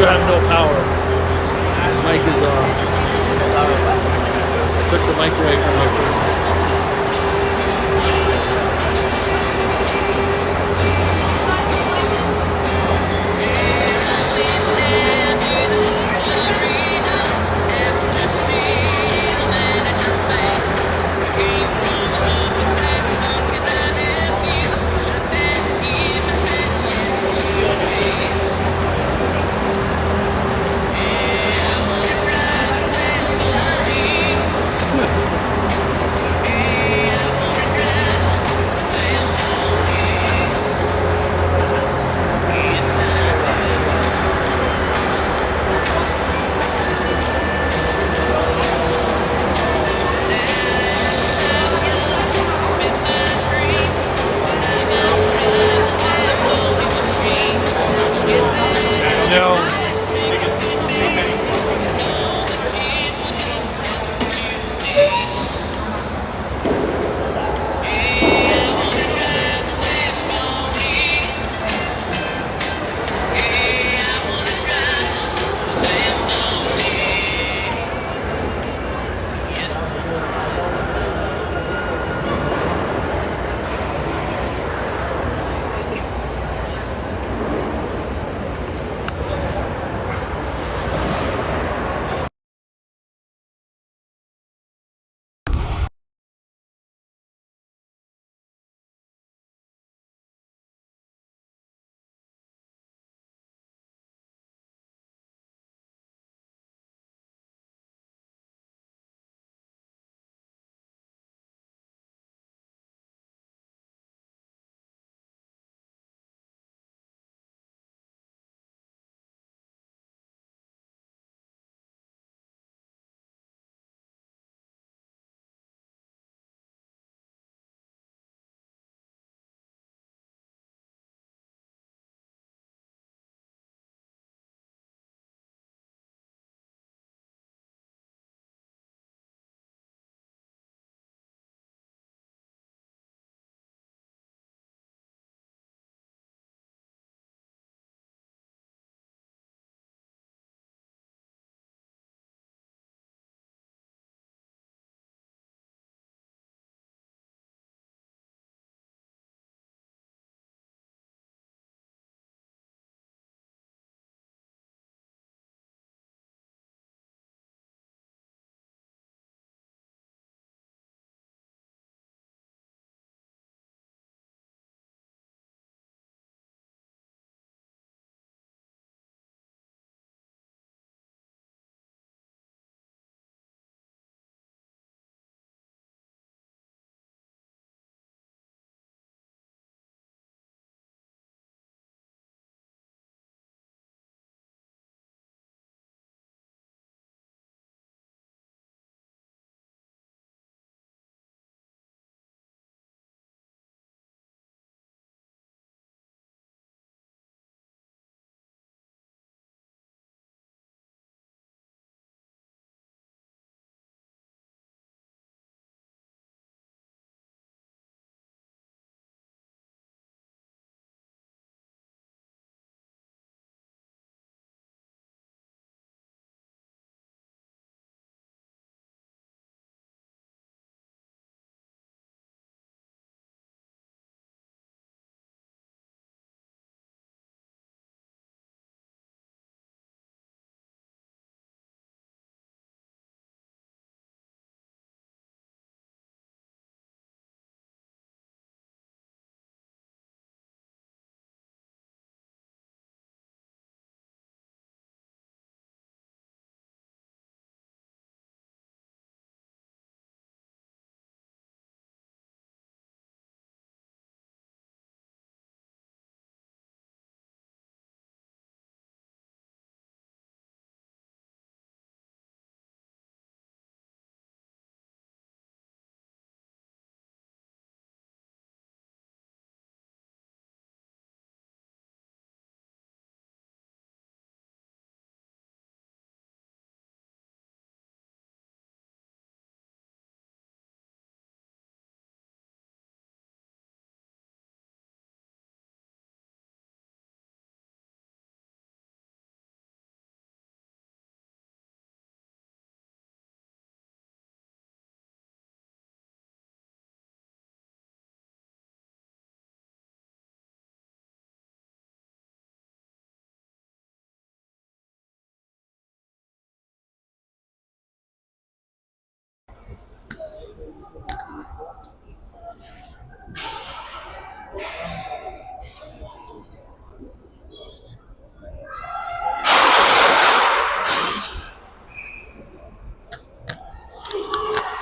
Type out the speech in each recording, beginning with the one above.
you have no power. Mic is off. Took the mic away from my first.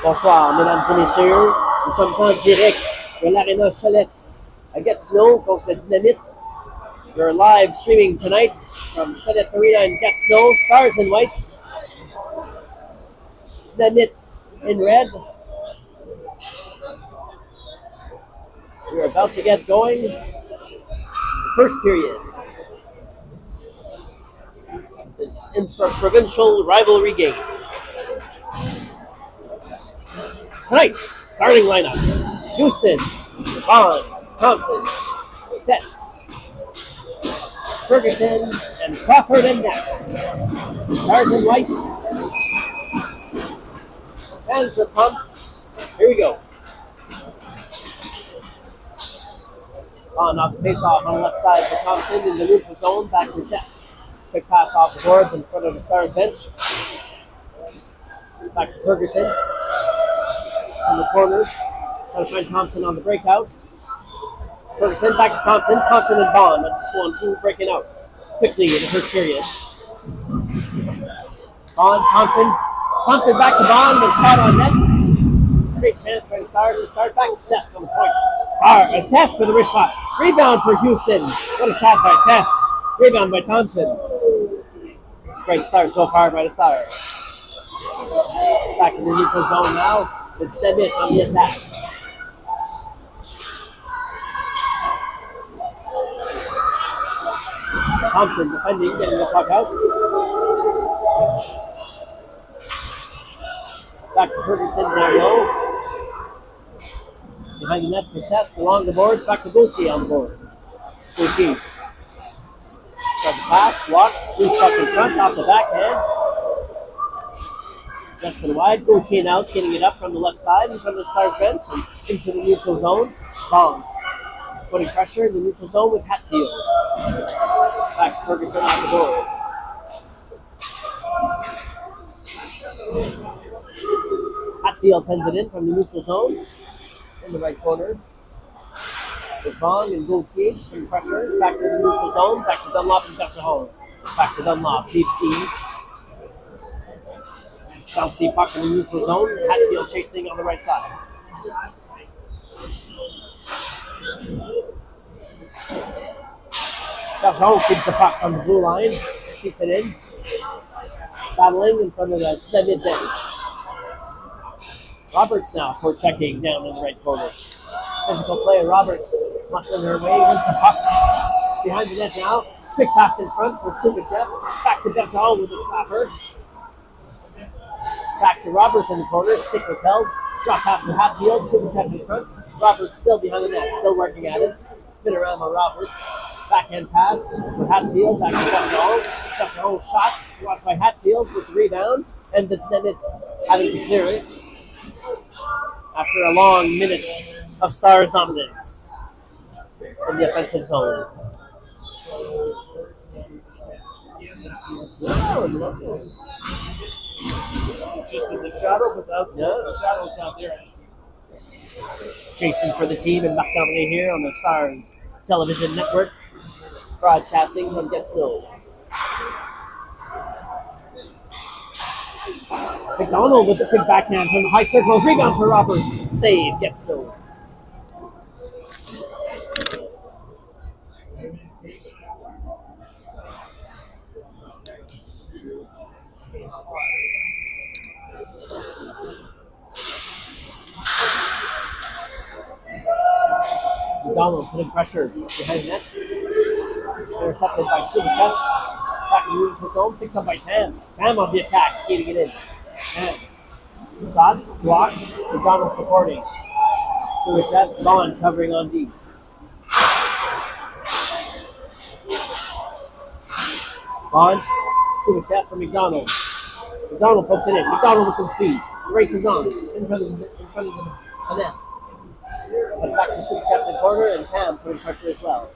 Bonsoir, mesdames et messieurs. Nous sommes en direct de l'Arena Cholette à Gatineau contre la Dynamite. We're live streaming tonight from Cholette Arena in Gatineau. Stars in white. Dynamite in red. We're about to get going. First period. This intra-provincial rivalry game. Tonight's starting lineup: Houston, Vaughn, Thompson, Sesk, Ferguson, and Crawford and Nets. Stars in white. Fans are pumped. Here we go. Now the face-off on the left side for Thompson in the neutral zone. Back to Sesk. Quick pass off the boards in front of the Stars bench. Back to Ferguson. In the corner. Trying to find Thompson on the breakout. Ferguson back to Thompson. Thompson and Bond on 2-on-2 breaking out quickly in the first period. Bond, Thompson. Thompson back to Bond with a shot on net. Great chance by the Stars to start. Back to Sesk on the point. Sesk with a wrist shot. Rebound for Houston. What a shot by Sesk. Rebound by Thompson. Great start so far by the Stars. Back in the neutral zone now. It's Dynamite on the attack. Thompson defending, getting the puck out. Back to Ferguson down low. Behind the net for Sesk along the boards. Back to Gauthier on the boards. Gauthier. Shot the pass, blocked. Loose puck in front, off the backhand. Just to the wide. Gauthier now skating it up from the left side in front of the Stars bench and into the neutral zone. Bong putting pressure in the neutral zone with Hatfield. Back to Ferguson off the boards. Hatfield sends it in from the neutral zone in the right corner. With Vaughn and Gauthier putting pressure. Back to the neutral zone. Back to Dunlop and Bergeron. Back to Dunlop. Deep D. Bouncy puck in the neutral zone. Hatfield chasing on the right side. Bergeron keeps the puck from the blue line. Keeps it in. Battling in front of the mid bench. Roberts now for checking down in the right corner. Physical play. Roberts muscling her way. Wins the puck. Behind the net now. Quick pass in front for Subachev. Back to Bergeron with the slapper. Back to Roberts in the corner. Stick was held. Drop pass for Hatfield. Subachev in front. Roberts still behind the net. Still working at it. Spin around on Roberts. Backhand pass for Hatfield. Back to Bergeron. Bergeron shot. Blocked by Hatfield with the rebound. And it's Dynamite having to clear it after a long minute of Stars dominance in the offensive zone. It's just in the shadow, but the shadow's not there. Jason for the team and Marc-André here on the Stars television network, broadcasting from Gatineau. McDonald with the quick backhand from the high circles. Rebound for Roberts. Save. Gatineau. McDonald putting pressure behind the net. Intercepted by Subachev. Back in the neutral zone. Picked up by Tam. Tam on the attack, skating it in. Tam. Shot, blocked. McDonald supporting. Subachev, Bond covering on D. Bond. Subachev for McDonald. McDonald pokes it in. McDonald with some speed. The race is on. In front of the net. But back to Subachev in the corner, and Tam putting pressure as well.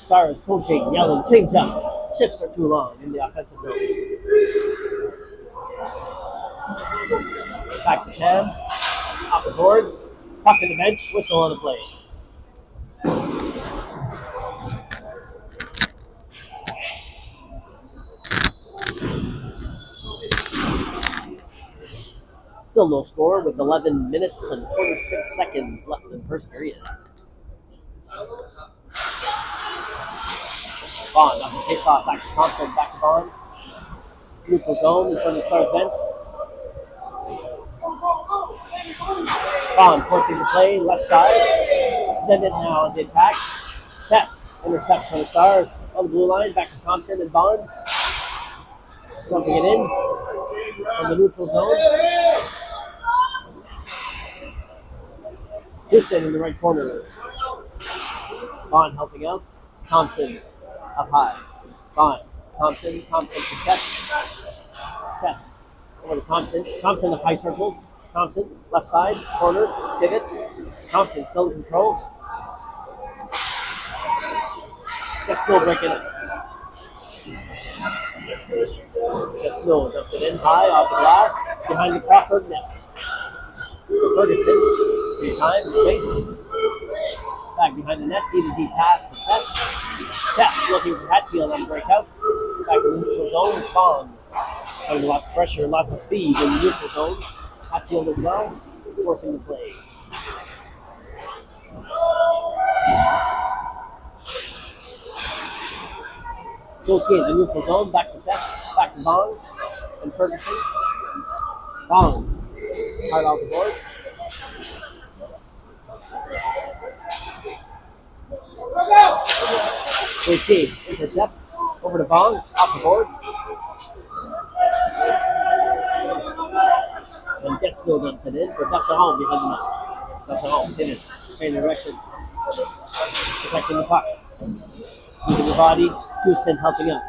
Stars coaching, yelling, change up. Shifts are too long in the offensive zone. Back to Tam. Off the boards. Puck in the bench. Whistle on the play. Still no score with 11 minutes and 26 seconds left in the first period. Bond on the face-off, back to Thompson, back to Bond. Neutral zone in front of the Stars bench. Bond forcing the play, left side. Extended now on the attack. Sesk intercepts for the Stars on the blue line, back to Thompson and Bond. Dumping it in from the neutral zone. Houston in the right corner. Bond helping out. Thompson up high. Bond. Thompson for Sesk. Sesk over to Thompson. Thompson up high circles. Thompson, left side, corner, pivots. Thompson still in control. Gets Snow breaking it. Gets Snow, dumps it in high off the glass, behind the Crawford net. Ferguson, some time and space. Back behind the net, D-to-D pass to Sesk. Sesk looking for Hatfield on the breakout. Back to the neutral zone with Bond. Under lots of pressure, lots of speed in the neutral zone. Hatfield as well, forcing the play. Gauthier in the neutral zone, back to Sesk, back to Bond, and Ferguson. Bond, hard off the boards. Gauthier intercepts, over to Bond, off the boards. And gets Snow dumps it in for Dacharon behind the net. Dacharon pivots, change direction, protecting the puck. Using the body, Houston helping out.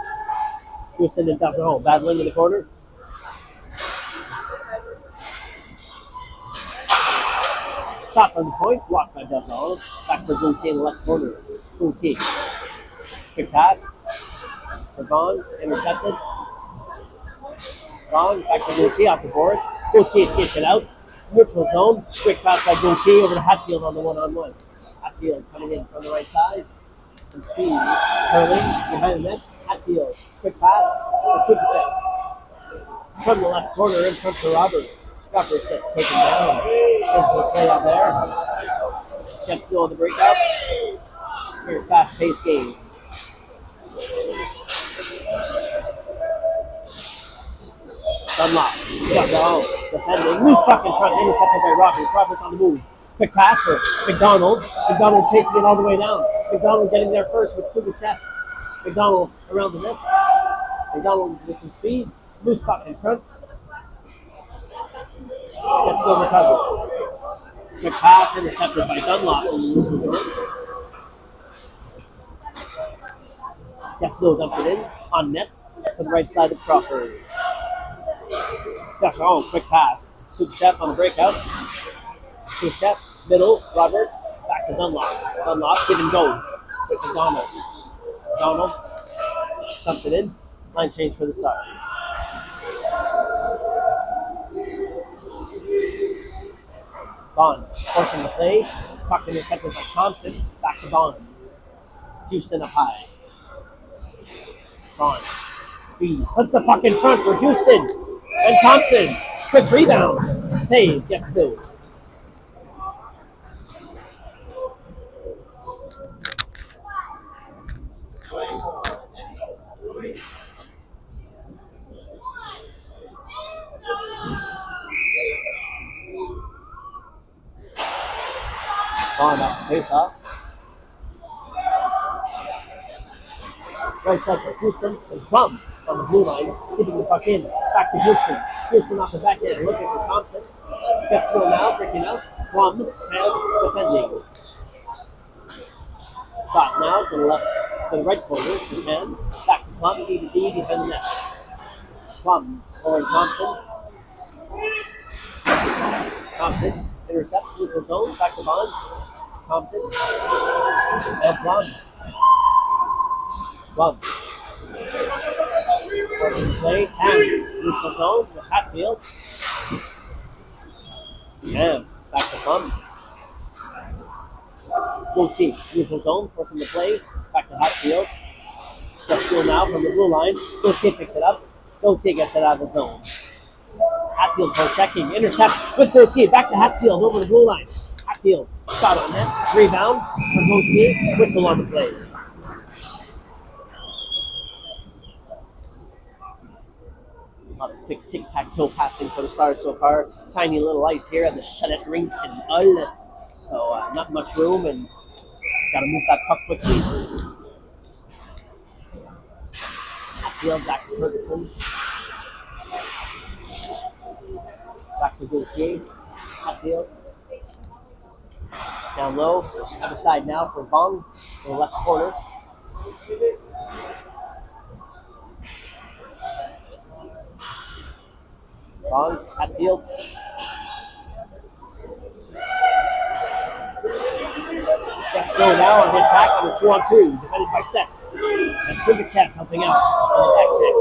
Houston and Dacharon battling in the corner. Shot from the point, blocked by Dacharon. Back for Gauthier in the left corner. Gauthier. Quick pass for Bond, intercepted. Bond, back to Gauthier off the boards. Gauthier skates it out. Neutral zone. Quick pass by Gauthier over to Hatfield on the one-on-one. Hatfield coming in from the right side. Some speed. Curling behind the net. Hatfield. Quick pass to Superchev. From the left corner in front for Roberts. Roberts gets taken down. Physical play out there. Gets Snow on the breakout. Very fast-paced game. Dunlop, Dacharon, defending, loose puck in front, intercepted by Roberts. Roberts on the move. Quick pass for McDonald. McDonald chasing it all the way down. McDonald getting there first with Subachev. McDonald around the net. McDonald with some speed. Loose puck in front. Gets no recovers. Quick pass intercepted by Dunlop in the neutral zone. Gets no dumps it in on net to the right side of Crawford. Dacharon, quick pass. Subachev on the breakout. Subachev, middle, Roberts, back to Dunlop. Dunlop, give and go with McDonald. Donald dumps it in. Line change for the Stars. Bond forcing the play. Puck intercepted by Thompson. Back to Bond. Houston up high. Bond. Speed. Puts the puck in front for Houston. And Thompson. Quick rebound. Save. Gets through. Bond off the face-off. Right side for Houston, and Plum on the blue line, keeping the puck in. Back to Houston. Houston off the back end, looking for Thompson. Gets Snow now, breaking out. Plum, Tam, defending. Shot now to the left, to the right corner for Tam. Back to Plum, D to D behind the net. Plum over to Thompson. Thompson intercepts, neutral zone, back to Bond. Thompson. And Plum. Plum. Forcing the play. Tam. Neutral zone with Hatfield. Tam. Back to Plum. Gauthier. Neutral zone. Forcing the play. Back to Hatfield. Gets Snow now from the blue line. Gauthier picks it up. Gauthier gets it out of the zone. Hatfield for checking, intercepts with Gauthier, back to Hatfield over the blue line. Hatfield, shot on net, rebound for Gauthier, whistle on the play. A lot of quick tic-tac-toe passing for the Stars so far. Tiny little ice here at the Cholette rink in Hull. So not much room and got to move that puck quickly. Hatfield back to Ferguson. Back to Gauthier. Hatfield. Down low. Other side now for Vaughn in the left corner. Vaughn, Hatfield. Gatineau now on the attack on the 2-on-2, defended by Sesk. And Sugachev helping out on the back check.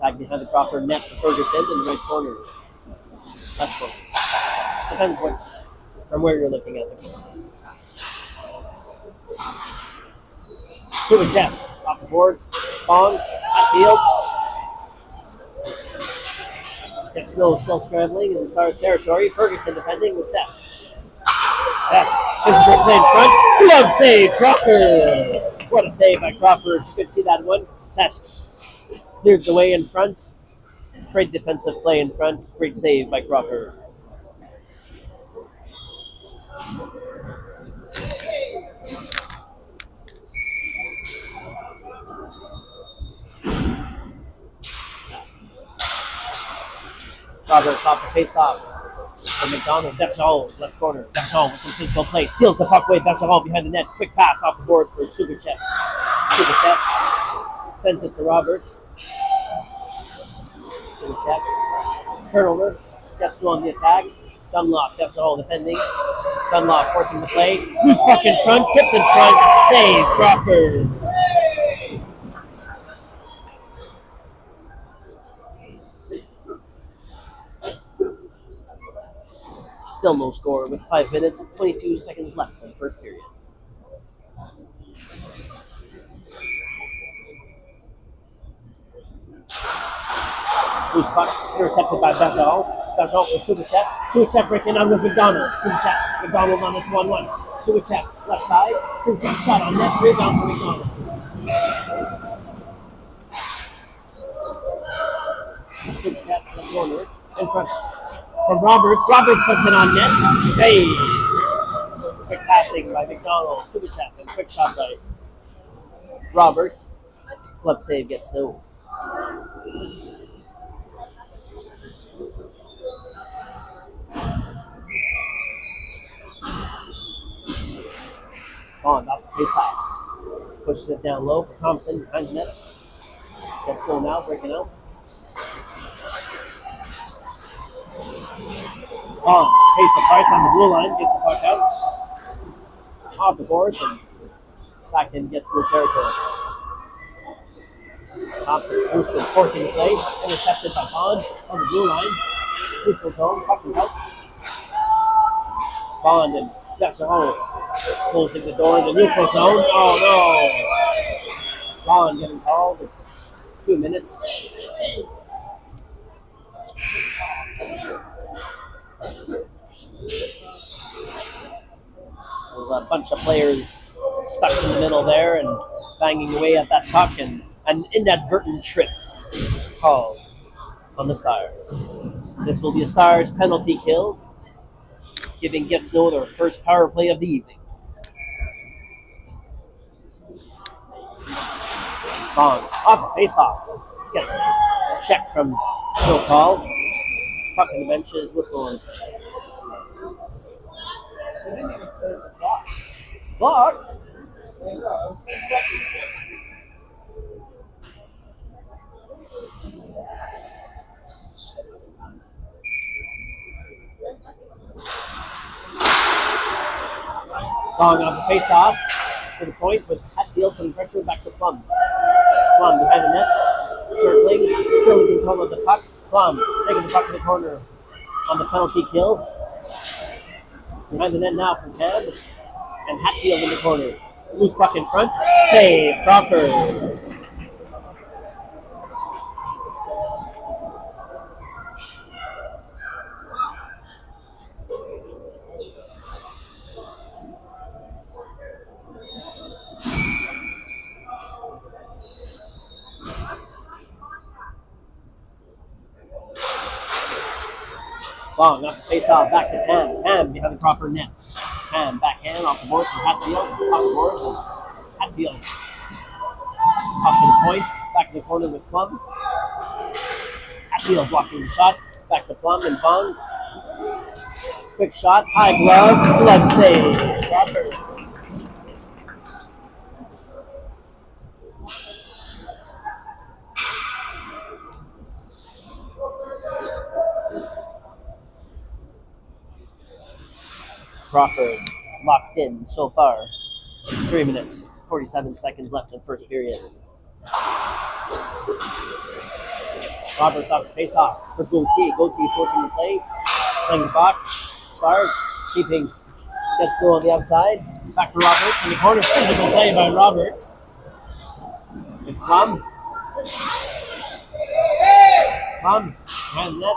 Back behind the Crawford net for Ferguson in the right corner. Left corner. Depends from where you're looking at the corner. Sugachev off the boards. Bong, Hatfield. Gatineau still scrambling in the Stars' territory. Ferguson defending with Sesk. Sesk, physical play in front. Glove save, Crawford. What a save by Crawford. You could see that one. Sesk cleared the way in front. Great defensive play in front. Great save by Crawford. Roberts off the face-off for McDonald. Bergeron, left corner. Bergeron with some physical play. Steals the puck away. Bergeron behind the net. Quick pass off the boards for Sugachev. Sugachev sends it to Roberts. Sugachev. Turnover. Gatineau on the attack. Dunlop. Bergeron defending. Dunlop forcing the play. Loose puck in front. Tipped in front. Save. Crawford. Still no score with 5 minutes, 22 seconds left in the first period. Loose puck intercepted by Bergeron. Bergeron for Sugachev. Sugachev breaking on with McDonald. Sugachev. McDonald on the 2-on-1. Sugachev left side. Sugachev shot on net. Rebound for McDonald. Sugachev in the corner in front. From Roberts. Roberts puts it on net. Save. Quick passing by McDonald. Sugachev and quick shot by Roberts. Glove save gets no. Bond off the face-off. Pushes it down low for Thompson behind the net. Gets no now, breaking out. Bond pays the price on the blue line, gets the puck out. Off the boards and back in, gets to the territory. Thompson, Houston forcing the play, intercepted by Bond on the blue line. Neutral zone, puck is out. Bond and Bergeron closing the door in the neutral zone. Oh no! Bond getting called. 2 minutes. There's a bunch of players stuck in the middle there and banging away at that puck, and an inadvertent trip called on the Stars. This will be a Stars penalty kill, giving Gatineau their first power play of the evening. Bond off the face-off. Gets a check from no call. Puck in the benches, whistle on. They didn't even say the clock. Clock? There you go. It was 10 seconds. Long on the face-off to the point with Hatfield putting pressure back to Plum. Plum behind the net, circling, still in control of the puck. Plum taking the puck to the corner on the penalty kill. Behind the net now for Tab, and Hatfield in the corner. Loose puck in front, save, Crawford. Long up the face-off, back to Tam. Tam behind the Crawford net. Tam backhand off the boards for Hatfield. Off the boards and Hatfield off to the point. Back to the corner with Plum. Hatfield blocking the shot. Back to Plum and Bong. Quick shot, high glove, glove save. Crawford. Crawford locked in so far. 3 minutes, 47 seconds left in the first period. Roberts off the face-off for Gauthier. Gauthier forcing the play. Playing the box. Stars keeping. Gets low on the outside. Back to Roberts in the corner. Physical play by Roberts. With Plum. Plum behind the net.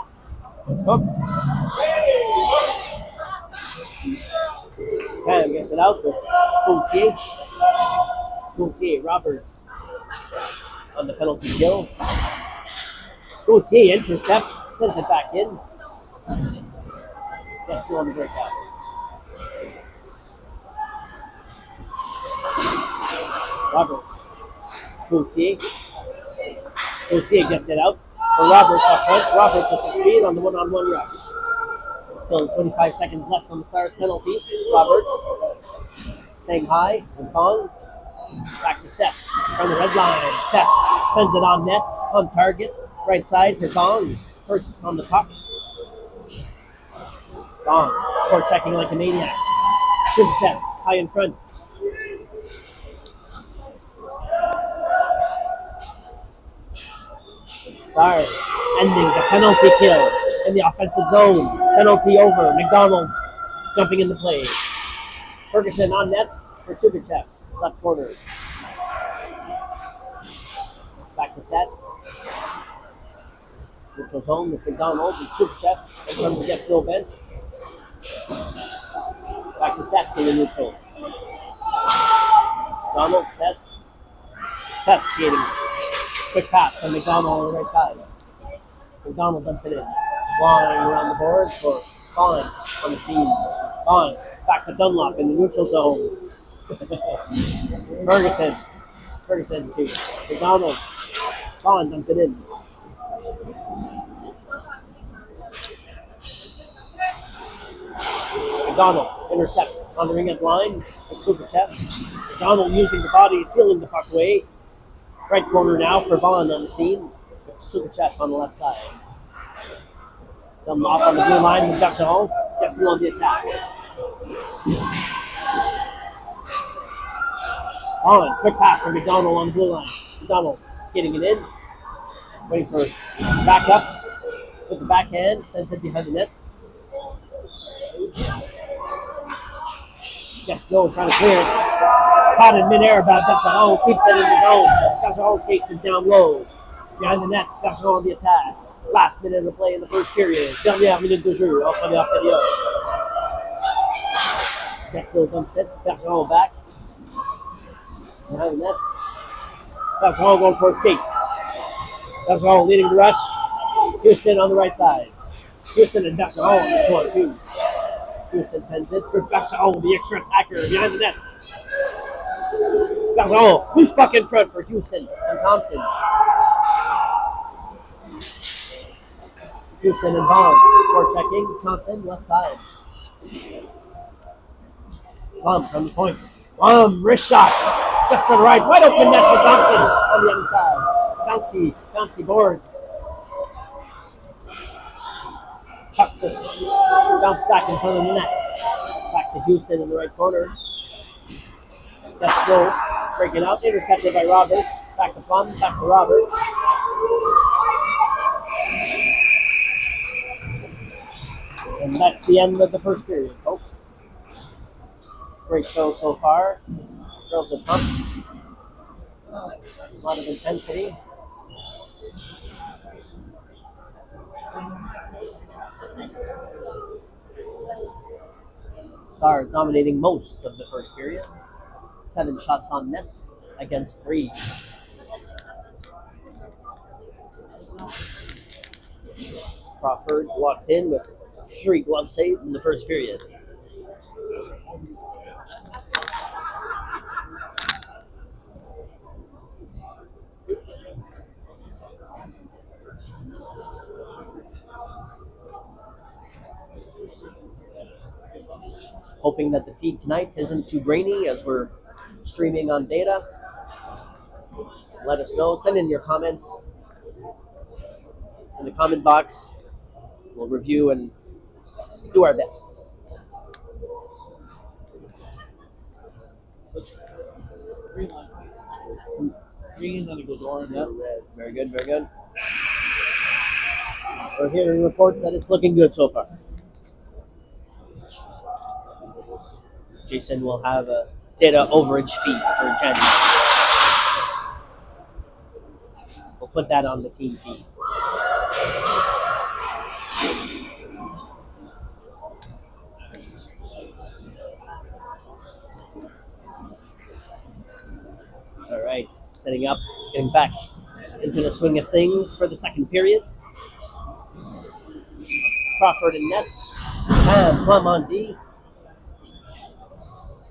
It's hooked. Ham gets it out with Gauthier. Gauthier, Roberts on the penalty kill. Gauthier intercepts, sends it back in. Gets low on the breakout. Roberts. Gauthier. Gauthier gets it out for Roberts up front. Roberts with some speed on the one-on-one rush. Still 25 seconds left on the Stars penalty. Roberts staying high with Bong. Back to Sesk from the red line. Sesk sends it on net, on target. Right side for Bong. First on the puck. Bong for checking like a maniac. Subichev high in front. Stars ending the penalty kill in the offensive zone. Penalty over. McDonald jumping in the play. Ferguson on net for Subichev. Left corner. Back to Sesk. Neutral zone with McDonald and Subichev in front of the Gatineau bench. Back to Sesk in the neutral. Donald, Sesk. Sesk skating. Quick pass from McDonald on the right side. McDonald dumps it in. Long around the boards for Bond on the scene. Bond back to Dunlop in the neutral zone. Ferguson. Ferguson to McDonald. Bond dumps it in. McDonald intercepts on the ring-end line with Subichev. McDonald using the body, stealing the puck away. Right corner now for Bond on the scene with Subichev on the left side. Dunlop on the blue line with Gatineau. Gets in on the attack. Bond, quick pass from McDonald on the blue line. McDonald skating it in. Waiting for backup with the backhand. Sends it behind the net. Gatineau trying to clear it. Caught in midair by Gatineau. Keeps it in his own. Gatineau skates it down low. Behind the net. Gatineau on the attack. Last minute of play in the first period. Dernière minute de jeu en première période. Gatineau dumps it. Gatineau back. Behind the net. Gatineau going for a skate. Gatineau leading the rush. Houston on the right side. Houston and Gatineau on the 2-on-2. Houston sends it for Gatineau, the extra attacker behind the net. Gatineau, loose puck in front for Houston and Thompson. Houston and Bond for checking. Thompson, left side. Plum from the point. Plum, wrist shot. Just to the right. Wide open net for Thompson on the other side. Bouncy boards. Puck just bounced back in front of the net. Back to Houston in the right corner. That's slow. Breaking out. Intercepted by Roberts. Back to Plum. Back to Roberts. And that's the end of the first period, folks. Great show so far. Girls are pumped. A lot of intensity. Stars dominating most of the first period. 7 shots on net against 3. Crawford locked in with 3 glove saves in the first period. Hoping that the feed tonight isn't too grainy as we're streaming on data. Let us know. Send in your comments in the comment box. We'll review and do our best. Green line. Green, then it goes orange or red. Very good, very good. We're hearing reports that it's looking good so far. Jason will have a data overage fee for January. We'll put that on the team feeds. All right, setting up, getting back into the swing of things for the second period. Crawford and nets. Tam, Plum on D.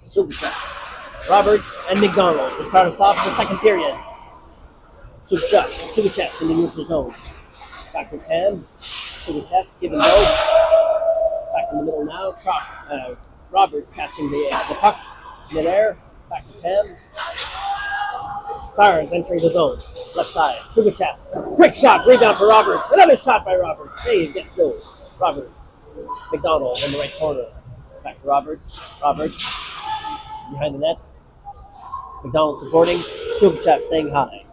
Sugachev, Roberts, and McDonald to start us off in the second period. Sugachev in the neutral zone. Back with Tam. Sugachev, give and go. Back in the middle now. Roberts catching the puck midair. Back to Tam. Stars entering the zone. Left side. Sugachev. Quick shot. Rebound for Roberts. Another shot by Roberts. Save. Gets no. Roberts. McDonald in the right corner. Back to Roberts. Roberts. Behind the net. McDonald supporting. Sugachev staying high.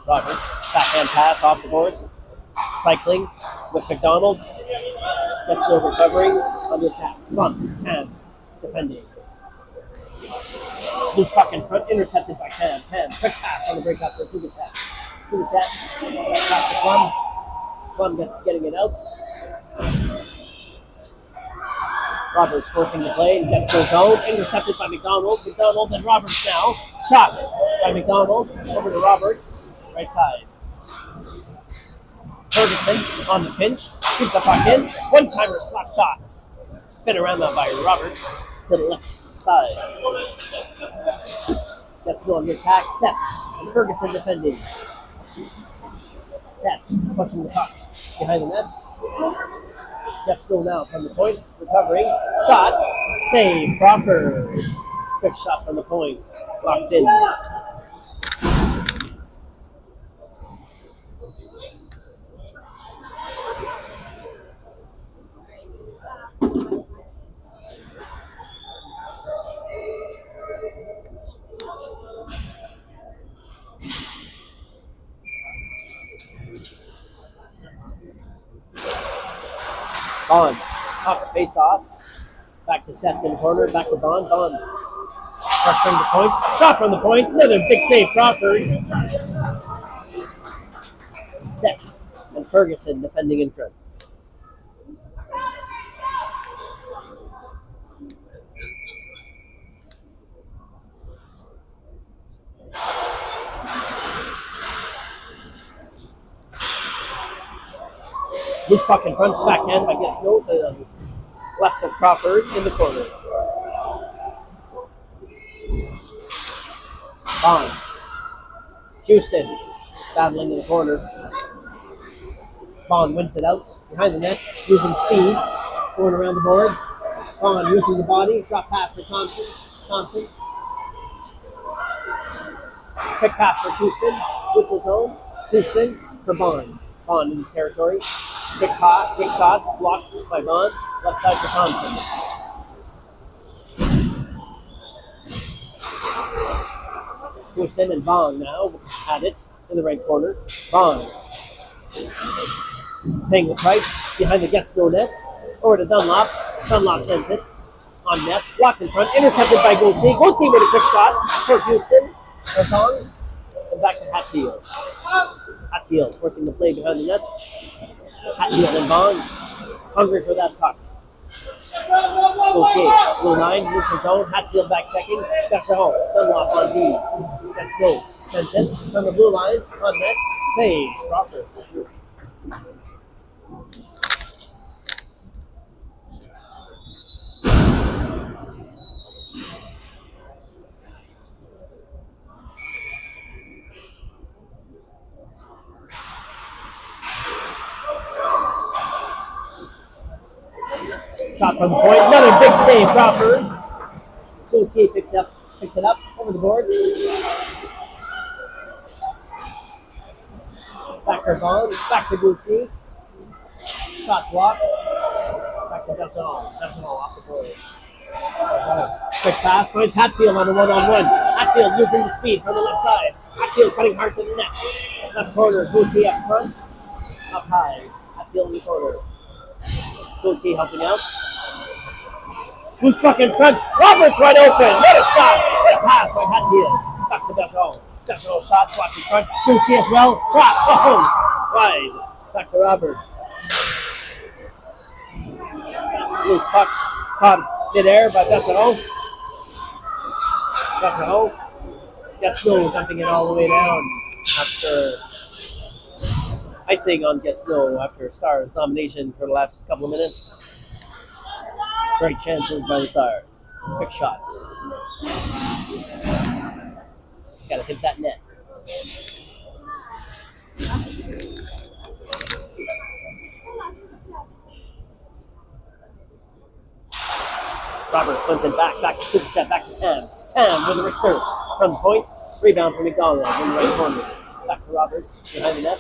Roberts. Backhand pass off the boards. Cycling with McDonald. Gets no recovering on the attack. Plum. Tam. Defending. Loose puck in front, intercepted by Tam. Tam, quick pass on the breakout for Sugachev. Sugachev, back to Plum. Plum getting it out. Roberts forcing the play and gets to his own. Intercepted by McDonald. McDonald and Roberts now. Shot by McDonald. Over to Roberts. Right side. Ferguson on the pinch. Keeps the puck in. One-timer slap shot. Spinorama by Roberts to the left side. Gets no on the attack. Sesk and Ferguson defending. Sesk pushing the puck behind the net. Gets still now from the point. Recovering. Shot. Save. Crawford. Quick shot from the point. Locked in. Bond, off the face-off. Back to Sesk in the corner. Back to Bond. Bond pressuring the points. Shot from the point. Another big save, Crawford. Sesk and Ferguson defending in front. Loose puck in front, backhand by Gatineau to the left of Crawford in the corner. Bond. Houston battling in the corner. Bond wins it out behind the net, using speed, going around the boards. Bond using the body, drop pass for Thompson. Thompson. Quick pass for Houston, neutral zone. Houston for Bond. Bond in the territory. Quick shot, blocked by Bond. Left side for Thompson. Houston and Bond now at it in the right corner. Bond paying the price behind the Gatineau net. Over to Dunlop. Dunlop sends it on net. Blocked in front. Intercepted by Goldstein. Goldstein with a quick shot for Houston. Thong. And back to Hatfield. Hatfield forcing the play behind the net. Hatfield and Bond hungry for that puck. Goldstein, blue line, neutral zone. Hatfield back checking. Back to home. Dunlop on D. That's no. Sends it from the blue line on net. Save. Crawford. Shot from the point. Another big save, Crawford. Gauthier picks it up over the boards. Back for Bond. Back to Gauthier. Shot blocked. Back to Bergeron. Bergeron off the boards. Quick pass finds Hatfield on a one-on-one. Hatfield using the speed from the left side. Hatfield cutting hard to the net. Left corner, Gauthier up front. Up high. Hatfield in the corner. Gauthier helping out. Loose puck in front. Roberts wide open. What a shot. What a pass by Hatfield. Back to Bergeron. Bergeron shot. Blocked in front. Gauthier as well. Shot. Oh, wide. Back to Roberts. Loose puck. Caught mid-air by Bergeron. Bergeron. Gatineau dumping it all the way down after icing on Gatineau after Stars domination for the last couple of minutes. Great chances by the Stars. Quick shots. Just got to hit that net. Roberts wins it back to Superchat, back to Tam. Tam with a wrister from the point. Rebound for McDonald in the right corner. Back to Roberts, behind the net.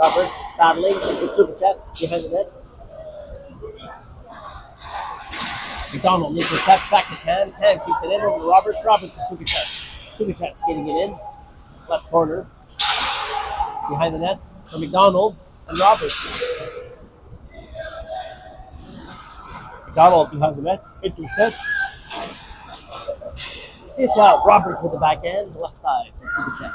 Roberts battling with Superchat, behind the net. McDonald intercepts back to Tam. Tam keeps it in over to Roberts. Roberts to Superchat. Superchat skating it in. Left corner. Behind the net for McDonald and Roberts. McDonald behind the net. Intercepts. Skates out. Roberts with the backhand. Left side for Superchat.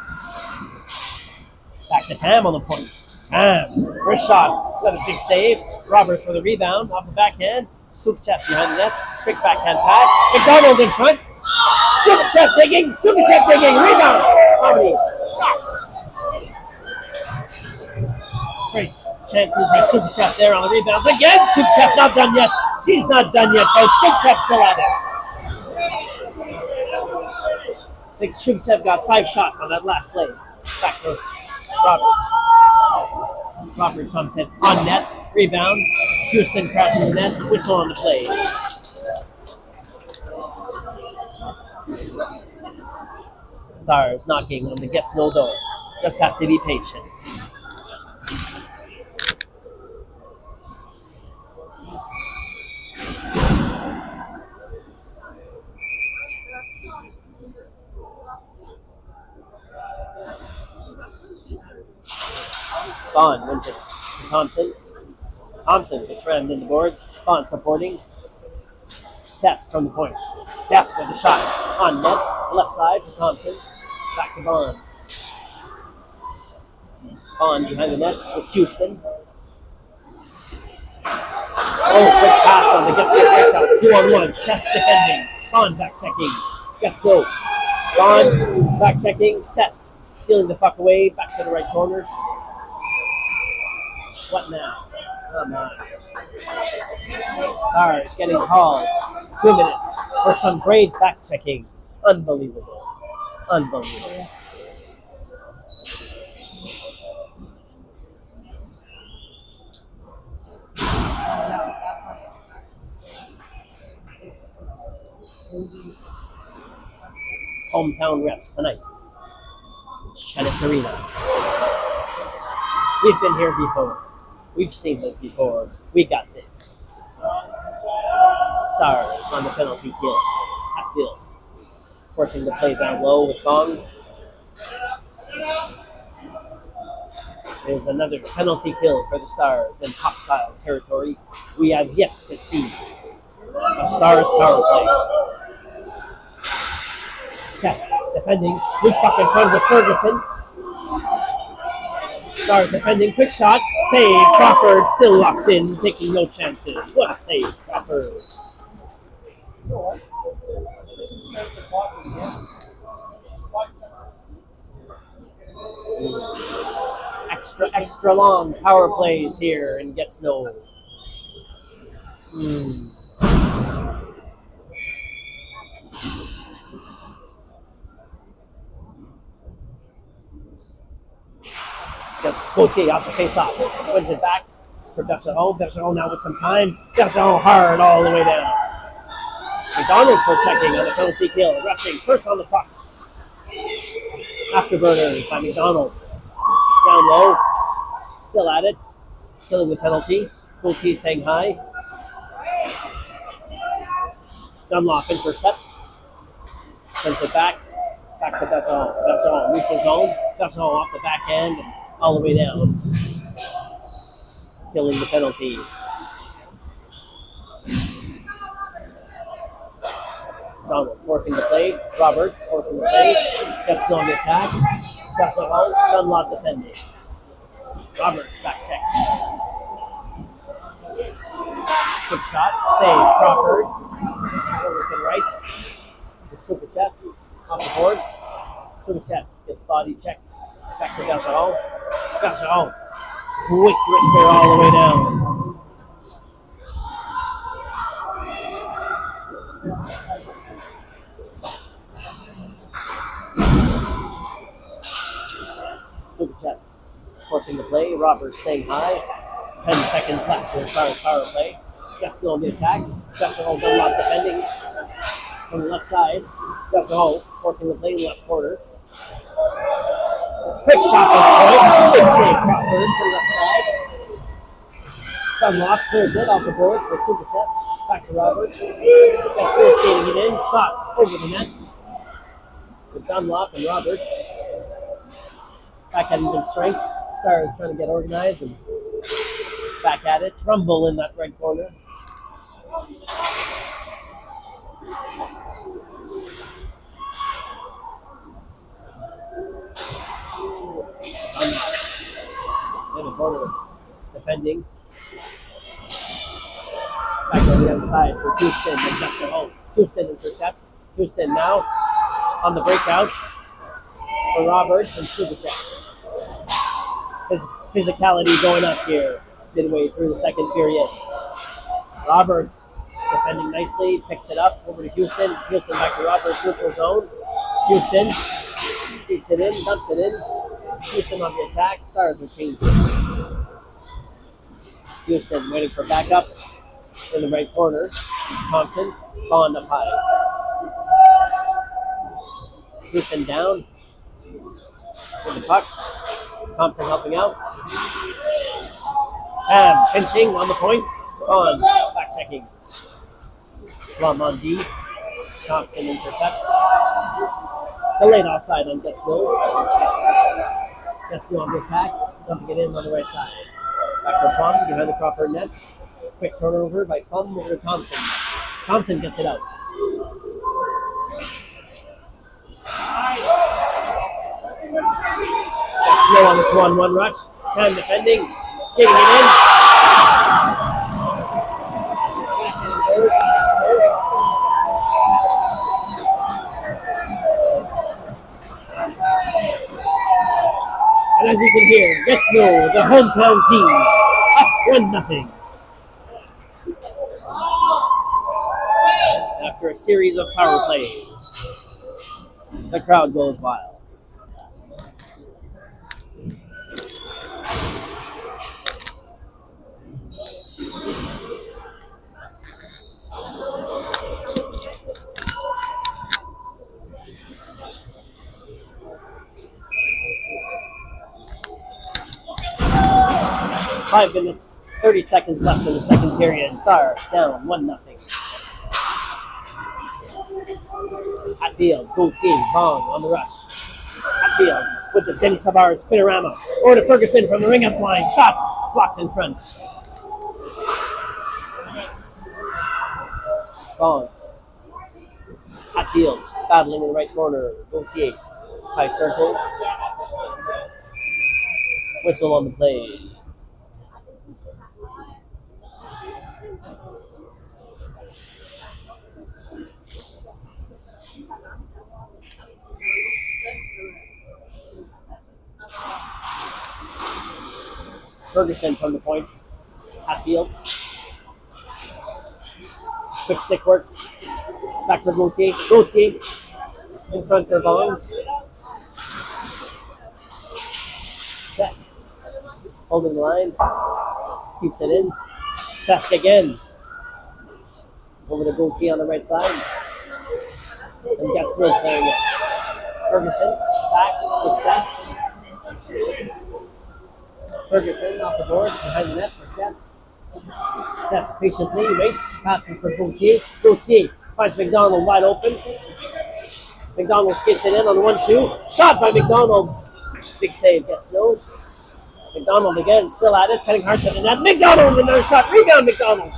Back to Tam on the point. Tam. Wrist shot. Another big save. Roberts for the rebound off the backhand. Superchat behind the net. Quick backhand pass. McDonald in front. Superchat digging. Superchat digging. Rebound. How many shots? Great chances by Superchat there on the rebounds. Again, Superchat not done yet. She's not done yet, folks. Superchat still at it. I think Superchat got 5 shots on that last play. Back to Roberts. Roberts humps it on net. Rebound. Houston crashing the net. Whistle on the play. Stars knocking on the Gatineau door. Just have to be patient. Bond wins it to Thompson. Thompson gets rammed in the boards. Bond supporting. Sesk from the point. Sesk with the shot on net. Left side for Thompson. Back to Bond. Bond behind the net with Houston. Oh, quick pass on the Gatineau breakout. 2-on-1. Sesk defending. Bond back checking. Gatineau. Bond back checking. Sesk stealing the puck away. Back to the right corner. What now? Come on. Stars getting called. 2 minutes for some great back checking. Unbelievable. Unbelievable. Hometown refs tonight. Cholette Arena. We've been here before. We've seen this before. We got this. Stars on the penalty kill. Hatfield forcing the play down low with Gong. There's another penalty kill for the Stars in hostile territory. We have yet to see a Stars power play. Sess defending. Loose puck in front with Ferguson. Stars defending. Quick shot. Save. Crawford still locked in, taking no chances. What a save, Crawford. Extra long power plays here and gets no. Gauthier off the face-off. Wins it back for Bergeron. Bergeron now with some time. Bergeron hard all the way down. McDonald for checking on the penalty kill. Rushing first on the puck. Afterburners by McDonald. Down low. Still at it. Killing the penalty. Gauthier staying high. Dunlop intercepts. Sends it back. Back to Bergeron. Bergeron, neutral zone. Bergeron off the backhand and all the way down. Killing the penalty. Donald forcing the play. Roberts forcing the play. Gets on the attack. Bergeron, Dunlop defending. Roberts back checks. Good shot. Save. Crawford. Over to the right. With Supachev off the boards. Supachev gets body checked. Back to Bergeron. Bergeron. Quick wrister all the way down. Supachev forcing the play. Roberts staying high. 10 seconds left for the Stars power play. Gatineau on the attack. Bergeron Dunlop defending from the left side. Bergeron forcing the play in the left corner. Quick shot from the point. Big save Crawford to the left side. Dunlop clears it off the boards for Supachev. Back to Roberts. Gatineau skating it in. Shot over the net. With Dunlop and Roberts. Back at even strength. Stars trying to get organized and back at it. Rumble in that right corner. In the corner, defending. Back on the other side for Houston. And that's at home. Houston intercepts. Houston now on the breakout for Roberts and Supachev. Physicality going up here midway through the second period. Roberts defending nicely, picks it up over to Houston. Houston back to Roberts, neutral zone. Houston skates it in, dumps it in. Houston on the attack. Stars are changing. Houston waiting for backup in the right corner. Thompson, Bond up high. Houston down with the puck. Thompson helping out. Tam pinching on the point. Bond back checking. Plum on D. Thompson intercepts. The late offside on Gatineau. Gatineau on the attack. Dumping it in on the right side. Back for Plum behind the Crawford net. Quick turnover by Plum over to Thompson. Thompson gets it out. Gatineau on the 2-on-1 rush. Tam defending. Skating it in. And as you can hear, Gatineau, the hometown team, up 1-0. After a series of power plays, the crowd goes wild. Five minutes, 30 seconds left in the second period. Stars down 1-0. Hatfield, Gauthier, Bong on the rush. Hatfield with the Denny Savard spinorama. Or to Ferguson from the ring-up line. Shot blocked in front. Bong. Hatfield battling in the right corner. Gauthier. High circles. Whistle on the play. Ferguson from the point. Hatfield. Quick stick work. Back for Gauthier. Gauthier in front for Bong. Sesk holding the line. Keeps it in. Sask again. Over to Gauthier on the right side. And Gatineau playing it. Ferguson back with Sask. Ferguson off the boards behind the net for Sask. Sask patiently waits. Passes for Gauthier. Gauthier finds McDonald wide open. McDonald skates it in on the 1-2. Shot by McDonald. Big save. Gatineau. McDonald again, still at it, cutting hard to the net. McDonald with another shot. Rebound, McDonald.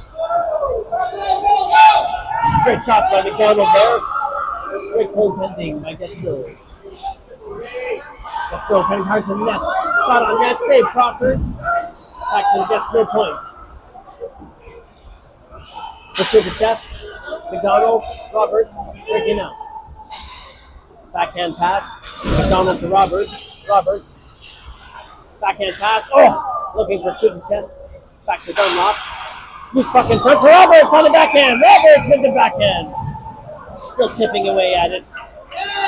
Great shots by McDonald there. Great goaltending by Gatineau. Gatineau cutting hard to the net. Shot on net, save Crawford. Back to the Gatineau point. For Superchef. McDonald, Roberts, breaking out. Backhand pass. McDonald to Roberts. Roberts. Backhand pass. Oh! Looking for Superchef. Back to Dunlop. Loose puck in front for Roberts on the backhand. Roberts with the backhand. Still chipping away at it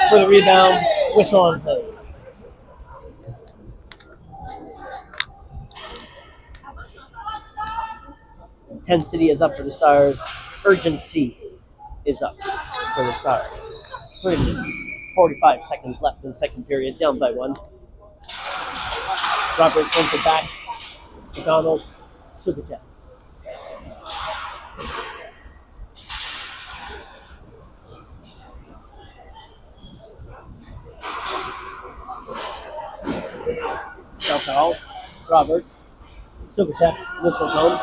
for the rebound. Whistle on play. Intensity is up for the Stars. Urgency is up for the Stars. 3 minutes, 45 seconds left in the second period. Down by 1. Roberts wins it back. McDonald, Superchef. Delchal, Roberts, Superchef, neutral zone.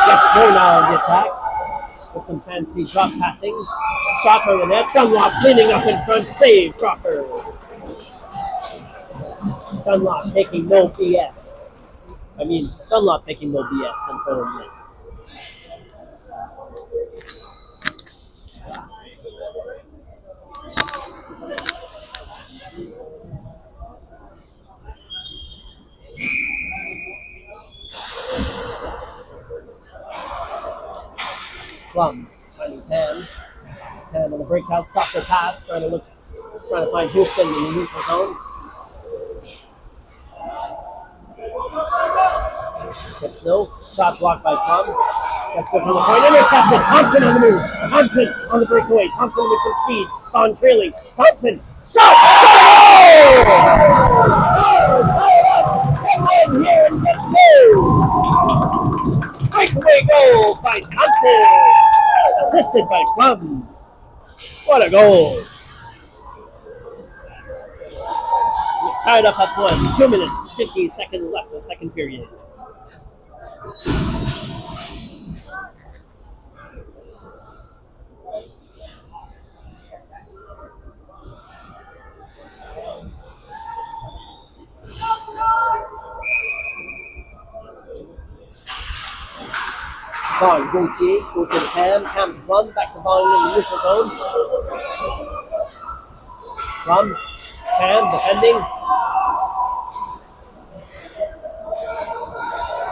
Gets no now on the attack. With some fancy drop passing. Shot from the net. Dunlop cleaning up in front. Save Crawford. Dunlop taking no BS. Dunlop taking no BS in front of the net. Plum finding Tam. Tam on the breakout, saucer pass, trying to find Houston in the neutral zone. Gets no shot blocked by Plum. Gets still from the point, intercepted. Thompson on the move. Thompson on the breakaway. Thompson with some speed. Bond trailing. Thompson shot. And win here in Gatineau. Breakaway goal by Thompson. Assisted by Plum. What a goal. Tied up at 1. 2 minutes, 50 seconds left in the second period. Vaughn, Gauthier, goes to Tam, Tam to Plum, back to Vaughn in the neutral zone. Plum, Tam defending.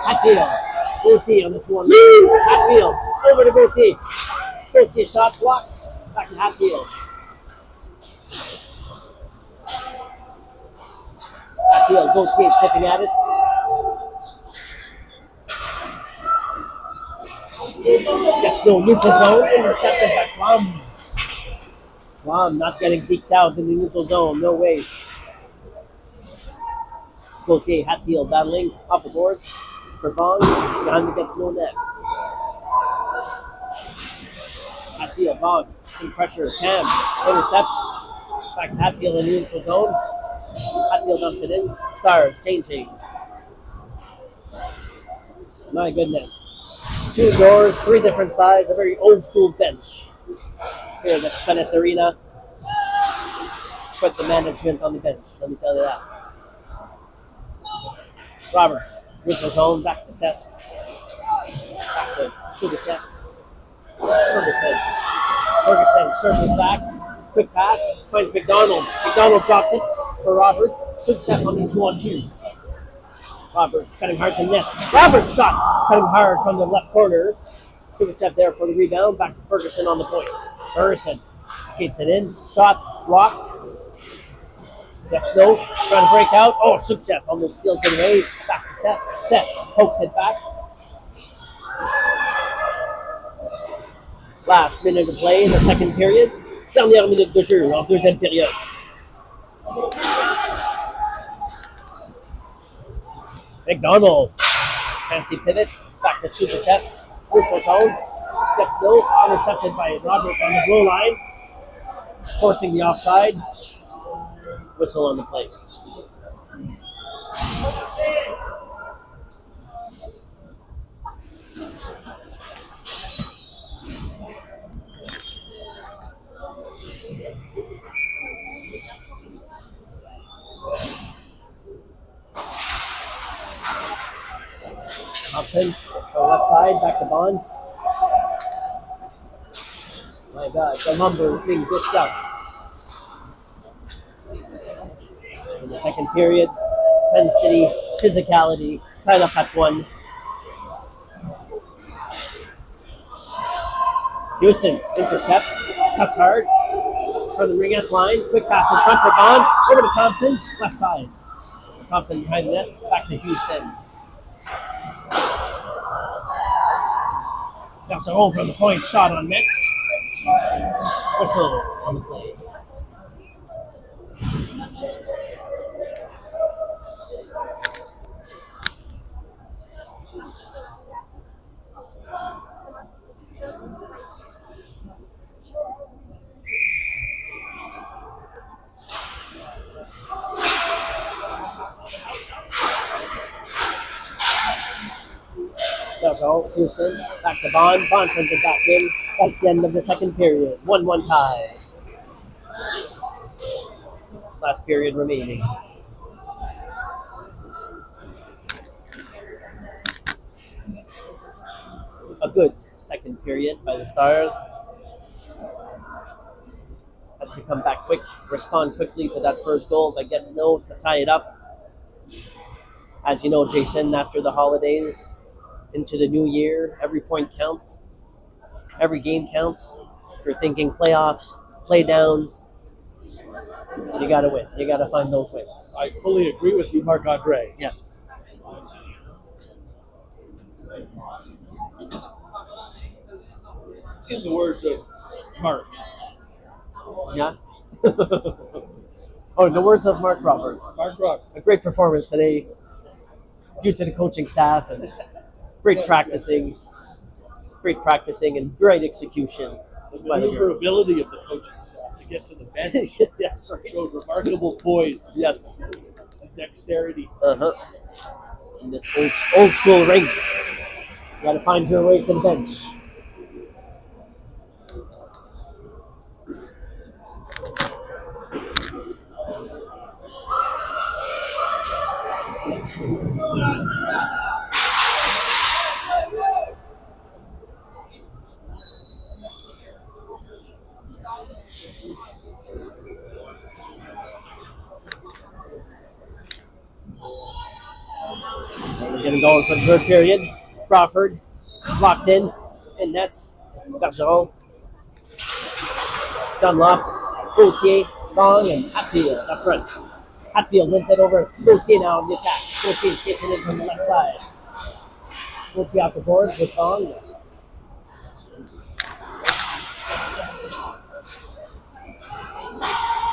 Hatfield, Gauthier on the 2-on-1. Hatfield, over to Gauthier. Gauthier shot blocked, back to Hatfield. Hatfield, Gauthier chipping at it. Gets no neutral zone, intercepted by Plum. Plum not getting deked out in the neutral zone, no way. Gauthier, Hatfield battling off the boards for Vaughn, behind the Gatineau net. Hatfield, Vaughn, in pressure, Tam, intercepts, back to Hatfield in the neutral zone. Hatfield dumps it in, Stars changing. My goodness. 2 doors, 3 different sides, a very old school bench. Here at the Cholette Arena. Put the management on the bench, let me tell you that. Roberts, neutral zone, back to Sesk. Back to Superchef. Ferguson circles back. Quick pass, finds McDonald. McDonald drops it for Roberts. Superchef on the 2-on-2. Roberts cutting hard to net. Roberts shot cutting hard from the left corner. Superchef there for the rebound. Back to Ferguson on the point. Ferguson skates it in. Shot blocked. Gatineau trying to break out. Oh, Sukhchev almost steals it away. Back to Cess. Cess pokes it back. Last minute of play in the second period. Dernière minute de jeu en deuxième période. McDonald. Fancy pivot. Back to Sukhchev. Neutral zone. Gatineau intercepted by Roberts on the blue line. Forcing the offside. Whistle on the play. Thompson, left side, back to Bond. My God, the lumber is being dished out. In the second period, Penn City physicality tied up at 1. Houston intercepts, cuts hard from the ring-out line. Quick pass in front for Bond. Over to Thompson, left side. Thompson behind the net, back to Houston. Bergeron from the point, shot on net. Whistle on the play. Bergeron, Houston, back to Bond. Bond sends it back in. That's the end of the second period. 1-1 tie. Last period remaining. A good second period by the Stars. Had to come back quick, respond quickly to that first goal that gets no to tie it up. As you know, Jason, after the holidays into the new year, every point counts. Every game counts. If you're thinking playoffs, play downs, you got to win. You got to find those wins. I fully agree with you, Marc-Andre. Yes. In the words of Mark. Yeah. Oh, in the words of Mark Roberts. Mark Roberts. A great performance today due to the coaching staff and great practicing and great execution. The maneuverability of the coaching staff to get to the bench yes, right. showed remarkable poise. Yes. And dexterity. In this old school rink, you got to find your way to the bench. We're getting going for the third period. Crawford locked in nets. Bergeron, Dunlop, Gauthier, Long, and Hatfield up front. Hatfield wins it over Gauthier now on the attack. Gauthier skates it in from the left side. Gauthier off the boards with Long.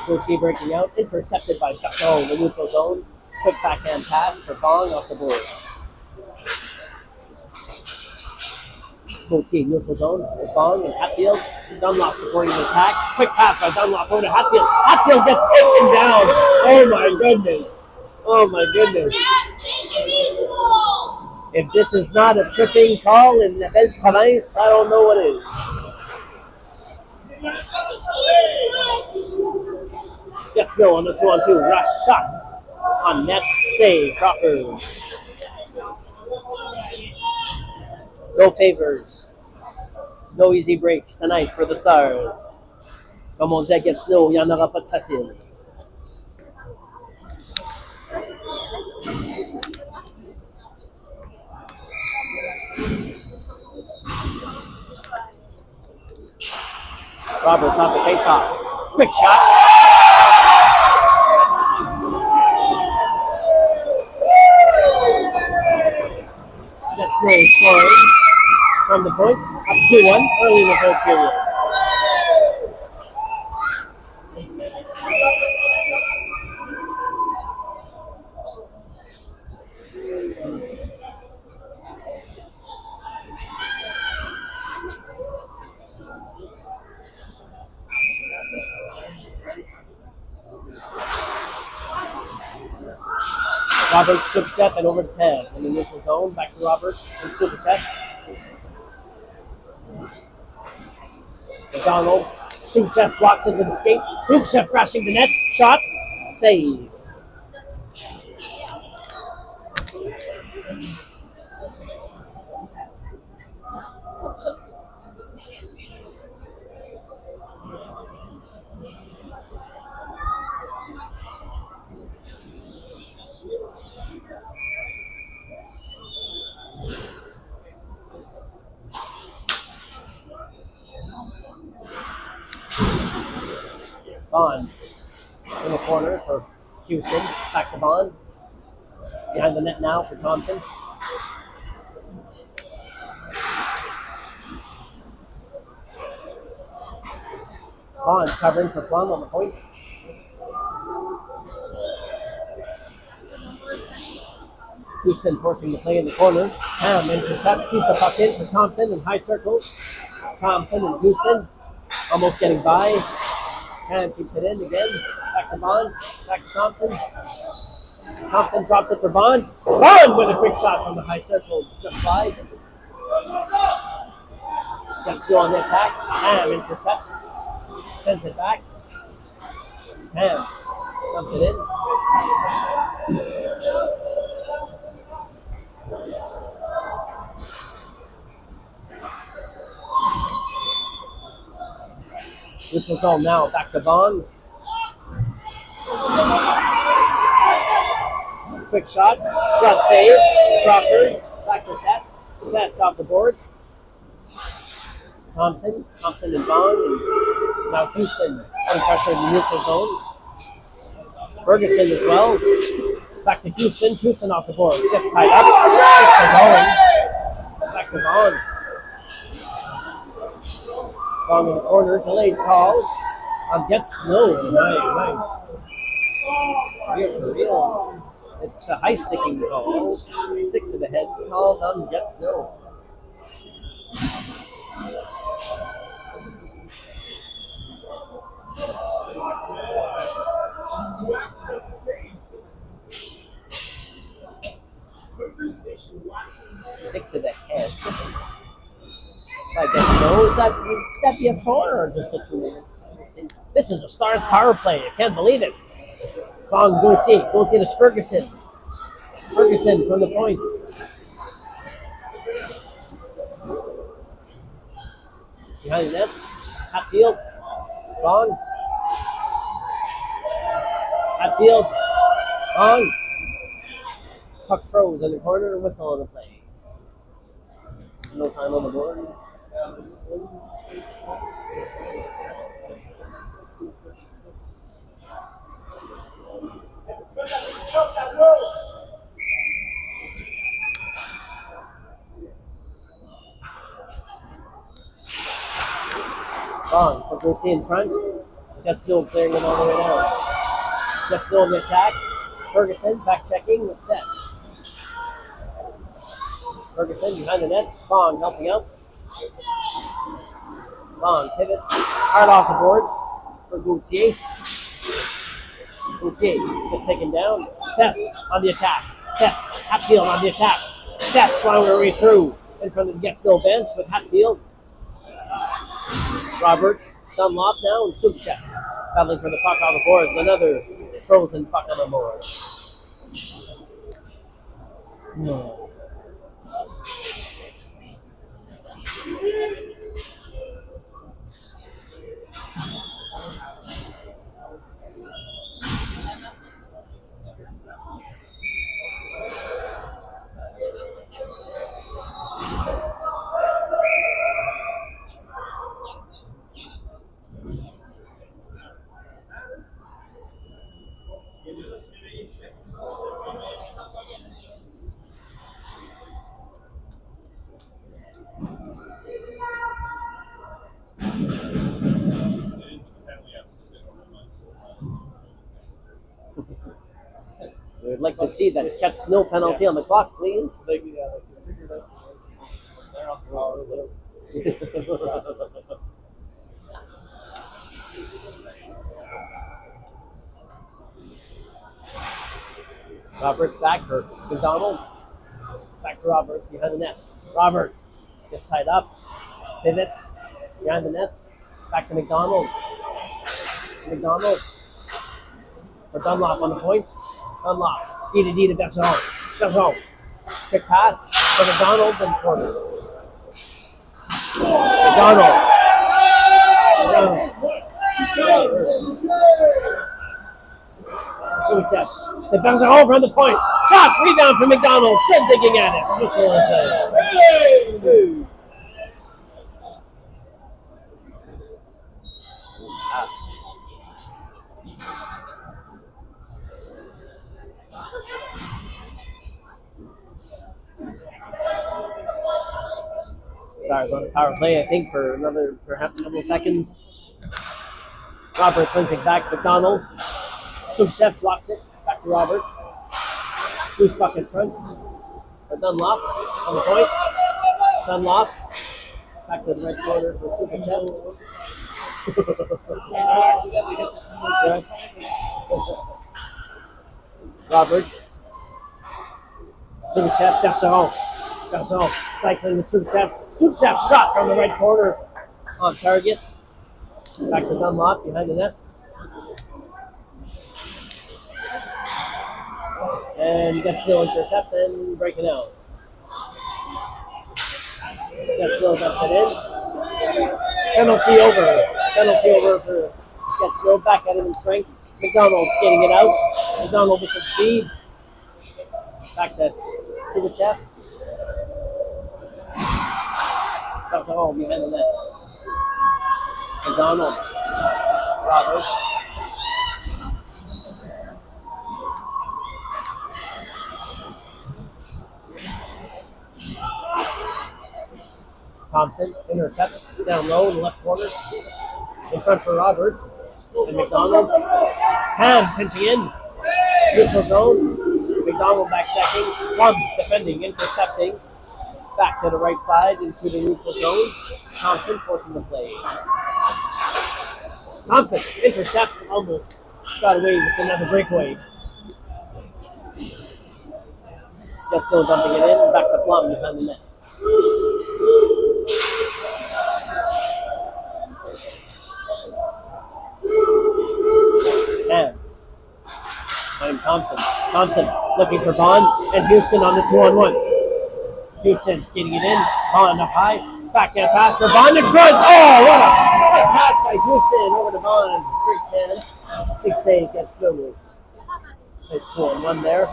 Gauthier breaking out, intercepted by Bergeron in the neutral zone. Quick backhand pass for Bong off the boards. Gauthier neutral zone with Bong and Hatfield. Dunlop supporting the attack. Quick pass by Dunlop over to Hatfield. Hatfield gets taken down. Oh my goodness. Oh my goodness. If this is not a tripping call in the Belle Province, I don't know what is. Gets no on the 2-on-2. Rush shot. On net, save, Crawford. No favors. No easy breaks tonight for the Stars. Comme on dit à Gatineau, il n'y en aura pas de facile. Roberts on the face-off. Quick shot. Gatineau scoring from the point, up 2-1 early in the third period. Roberts, Sukachev, and over to Tam in the neutral zone. Back to Roberts and Sukachev. McDonald. Sukachev blocks it with a skate. Sukachev crashing the net. Shot. Save. Bond in the corner for Houston. Back to Bond. Behind the net now for Thompson. Bond covering for Plum on the point. Houston forcing the play in the corner. Tam intercepts, keeps the puck in for Thompson in high circles. Thompson and Houston almost getting by. Tam keeps it in again. Back to Bond. Back to Thompson. Thompson drops it for Bond. Bond with a quick shot from the high circles, just wide. Gets still on the attack. Tam intercepts. Sends it back. Tam dumps it in. Neutral zone now. Back to Bond. Quick shot. Glove save. Crawford. Back to Sask. Sask off the boards. Thompson and Bond. And now Houston under pressure in the neutral zone. Ferguson as well. Back to Houston. Houston off the boards. Gets tied up. Gets it going. Back to Bond. Bond in the corner. Delayed call. Gatineau. Real for real. It's a high sticking call. Stick to the head. Called on Gatineau. Stick to the head. By Gatineau, would that be a 4 or just a 2? This is the Stars power play. I can't believe it. Bong Gauthier. Gauthier to Ferguson. Ferguson from the point. Behind the net. Hatfield. Bong. Hatfield. Bong. Puck froze in the corner and whistle on the play. No time on the board. Bond for Gauthier in front. Gatineau clearing it all the way down. Gatineau in the attack. Ferguson back checking with Sesk. Ferguson behind the net. Bond helping out. Bond pivots. Hard off the boards for Gauthier. Gauthier gets taken down. Sesk on the attack. Sesk. Hatfield on the attack. Sesk plowing her way through in front of the Gatineau bench with Hatfield. Roberts. Dunlop now and Sukachev battling for the puck on the boards. Another frozen puck on the boards. would like to see that Gatineau penalty on the clock, please. They figured out they're on the power live. Roberts back for McDonald. Back to Roberts behind the net. Roberts gets tied up. Pivots behind the net. Back to McDonald. McDonald for Dunlop on the point. Dunlop. D to D to Bergeron. Bergeron. Quick pass for McDonald and corner. McDonald. Suchaev. The Bergeron from the point. Shot. Rebound for McDonald. Still digging at it. Whistle and play. Stars on the power play, I think, for another perhaps couple of seconds. Roberts wins it back. McDonald. Suchaev blocks it. Back to Roberts. Loose puck in front. For Dunlop on the point. Dunlop. Back to the right corner for Suchaev. Roberts. Suchaev. Bergeron. Bergeron cycling with Suchaev. Suchaev shot from the right corner on target. Back to Dunlop behind the net. And gets no intercept and breaking out. Gatineau dumps it in. Penalty over. Penalty over for Gatineau. Back at him in strength. McDonald skating it out. McDonald with some speed. Back to Suchaev. Bergeron behind the net. McDonald. Roberts. Thompson intercepts down low in the left corner. In front for Roberts. And McDonald. Tam pinching in. Neutral zone. McDonald back checking. Plum defending, intercepting. Back to the right side into the neutral zone. Thompson forcing the play. Thompson intercepts, almost got away with another breakaway. Gets still dumping it in. Back to Plum behind the net. Tam. Behind Thompson. Thompson looking for Bond and Houston on the 2-on-1. Houston skating it in. Bond up high. Backhand pass for Bond in front. Oh, what a pass by Houston over to Bond. Great chance. Big save. Gets through. Nice 2-on-1 there.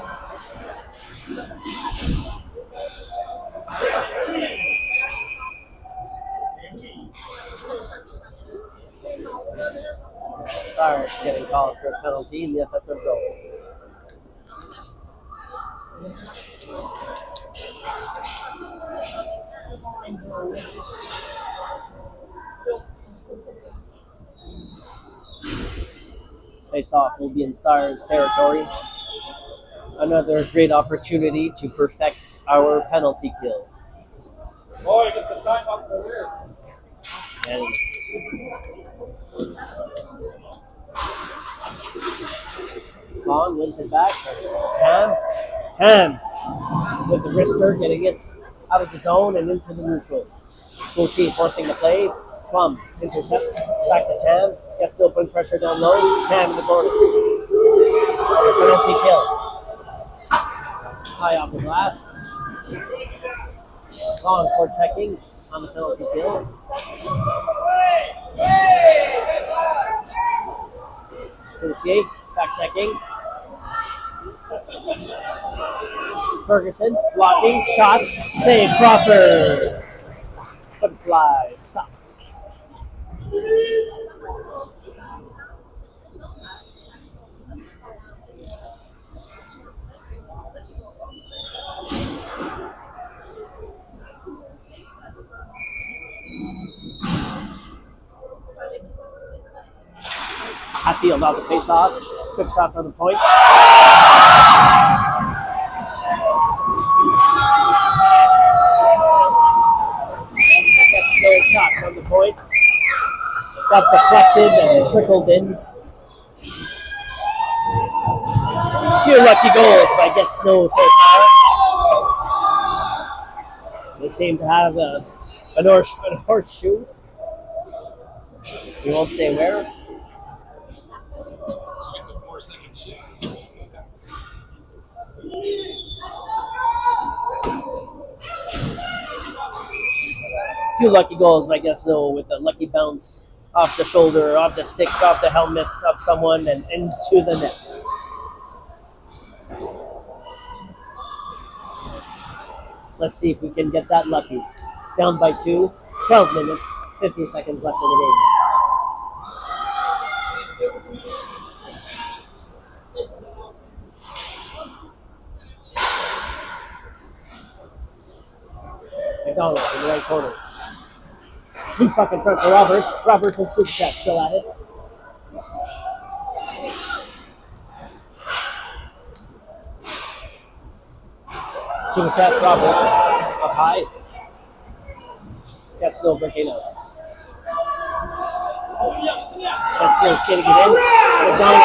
Stars getting called for a penalty in the FSM zone. Face off will be in Stars territory. Another great opportunity to perfect our penalty kill. Boy, get the time up the rear. And Vaughn wins it back. Tam with the wrister, getting it out of the zone and into the neutral. Coulty forcing the play. Plum intercepts. Back to Tam. Gets still putting pressure down low. Tam in the corner. Penalty kill. High off the glass. Vaughn for checking on the penalty kill. Coulty back checking. Ferguson blocking, shot, save, Crawford. Butterfly, stop. Hatfield on the face-off. Quick shot from the point. Gets no shot from the point. Got deflected and trickled in. 2 lucky goals by Get Snow so far. They seem to have a horseshoe. We won't say where. It's a 4-second shot. 2 lucky goals by Get Snow with the lucky bounce off the shoulder, off the stick, off the helmet of someone, and into the net. Let's see if we can get that lucky. Down by 2, 12 minutes, 50 seconds left in the game. McDonald in the right corner. Loose puck in front for Roberts. Roberts and Superchef still at it. Superchef, Roberts up high. Gets no breaking out. Gets no skating it in. McDonald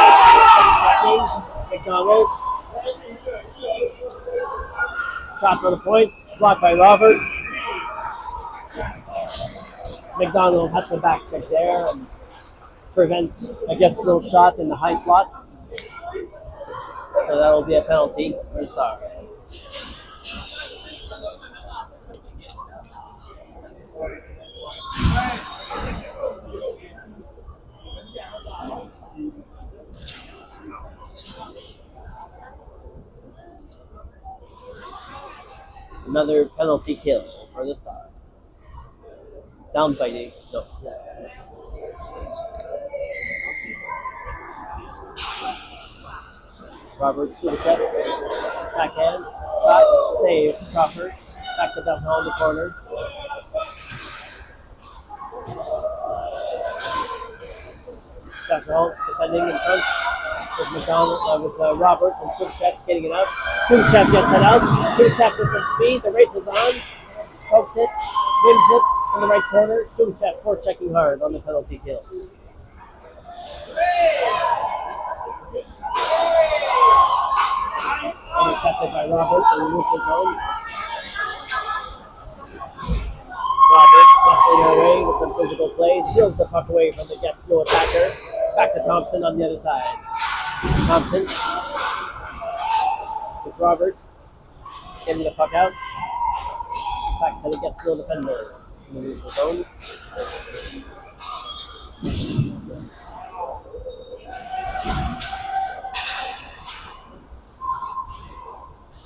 checking. McDonald. Shot for the point. Blocked by Roberts. McDonald had the back check there and prevent a Get Snow shot in the high slot. So that will be a penalty for Star. Another penalty kill for the Stars. Down by the no. Robert Subachev, backhand, shot, save, Crawford, back to Belson in the corner. Belson defending in front with McDonald, with Roberts and Subachev skating it out. Subachev gets it out. Subachev with some speed. The race is on. Pokes it, wins it in the right corner. Subachev forechecking hard on the penalty kill. Intercepted by Roberts in the neutral zone. Roberts muscling her way with some physical play, steals the puck away from the Get Snow attacker. Back to Thompson on the other side. Thompson with Roberts getting the puck out. Back to the Get Snow defender in the neutral zone.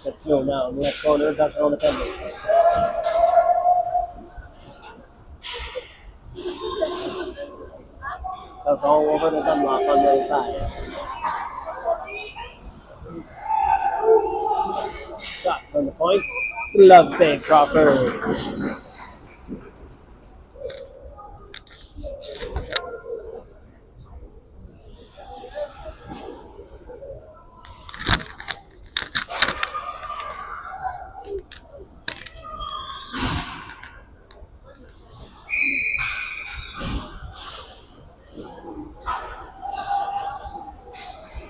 Get Snow now in the left corner, Belson on defending. Belson all over to Dunlop on the other side. Shot from the point. Glove save, Crawford.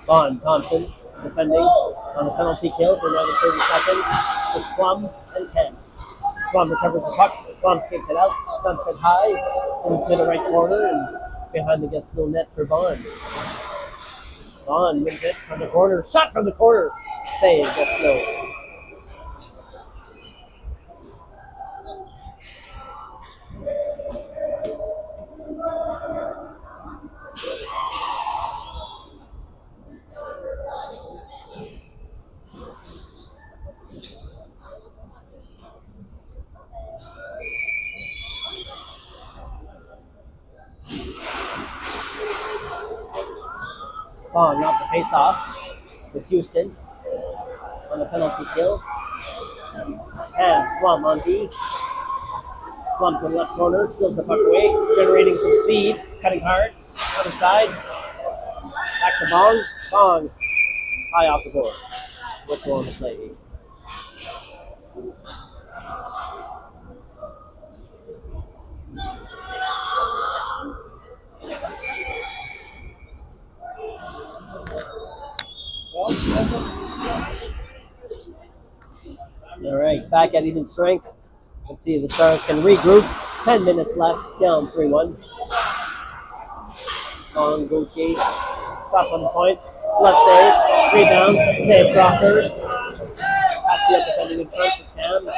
Vaughn Thompson defending on the penalty kill for another 30 seconds with Plum and 10. Plum recovers the puck. Plum skates it out. Dumps it high into the right corner and behind the Get Snow net for Bond. Bond wins it from the corner. Shot from the corner. Save, Get Snow. Bond off the face-off with Houston on the penalty kill. 10, Plum on D. Plum to the left corner, steals the puck away, generating some speed, cutting hard, other side. Back to Bong. Bong. High off the board. Whistle on the play. All right, back at even strength. Let's see if the Stars can regroup. 10 minutes left, down 3-1. On Gauthier, shot from the point, left save, rebound, save Crawford. Hatfield defending in front with Tam.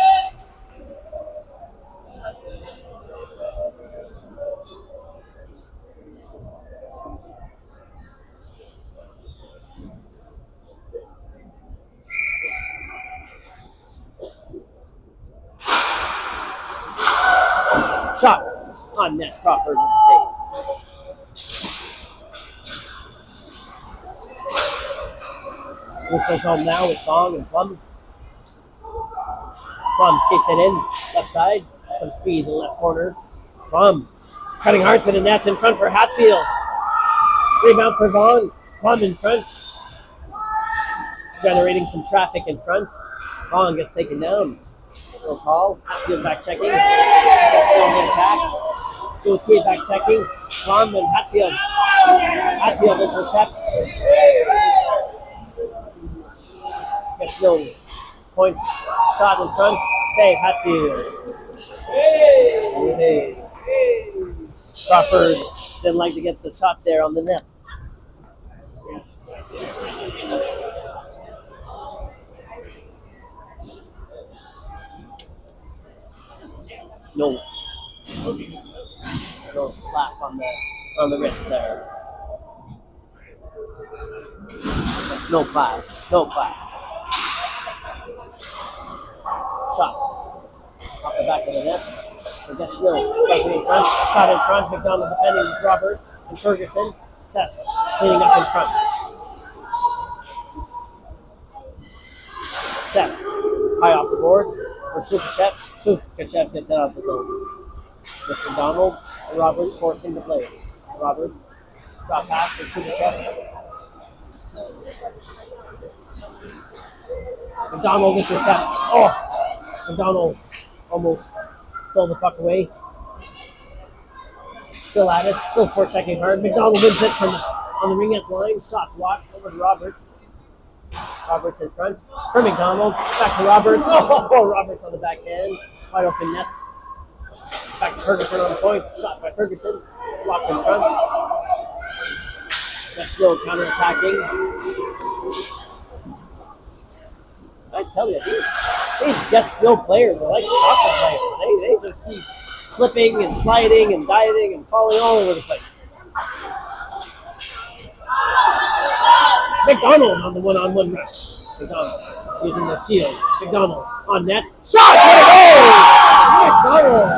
Shot on net, Crawford with the save. Which home now with Bong and Plum. Plum skates it in, left side, some speed in the left corner. Plum cutting hard to the net in front for Hatfield. Rebound for Vaughn. Plum in front. Generating some traffic in front. Vaughn gets taken down. No call. Hatfield back checking. That's still an attack. Gauthier back checking. Plum and Hatfield. Hatfield intercepts. Gets no point. Shot in front. Save Hatfield. Hey. Crawford didn't like to get the shot there on the net. No slap on the wrist there. That's no class. No class. Shot off the back of the net. Forgets Snow. Pressing in front. Shot in front. McDonald defending with Roberts and Ferguson. Sesk cleaning up in front. Sesk high off the boards for Sukachev. Sukachev gets it out of the zone. With McDonald and Roberts forcing the play. Roberts drop pass for Sukachev. McDonald intercepts. Oh! McDonald almost stole the puck away. Still at it. Still forechecking hard. McDonald wins it from on the ring at line. Shot blocked over to Roberts. Roberts in front for McDonald. Back to Roberts. Oh, Roberts on the backhand. Wide open net. Back to Ferguson on the point. Shot by Ferguson. Blocked in front. That's Snow counterattacking. I tell you, these Get Snow players are like soccer players. They just keep slipping and sliding and diving and falling all over the place. McDonald on the one-on-one rush. McDonald using the shield. McDonald on net. Shot! What a goal! McDonald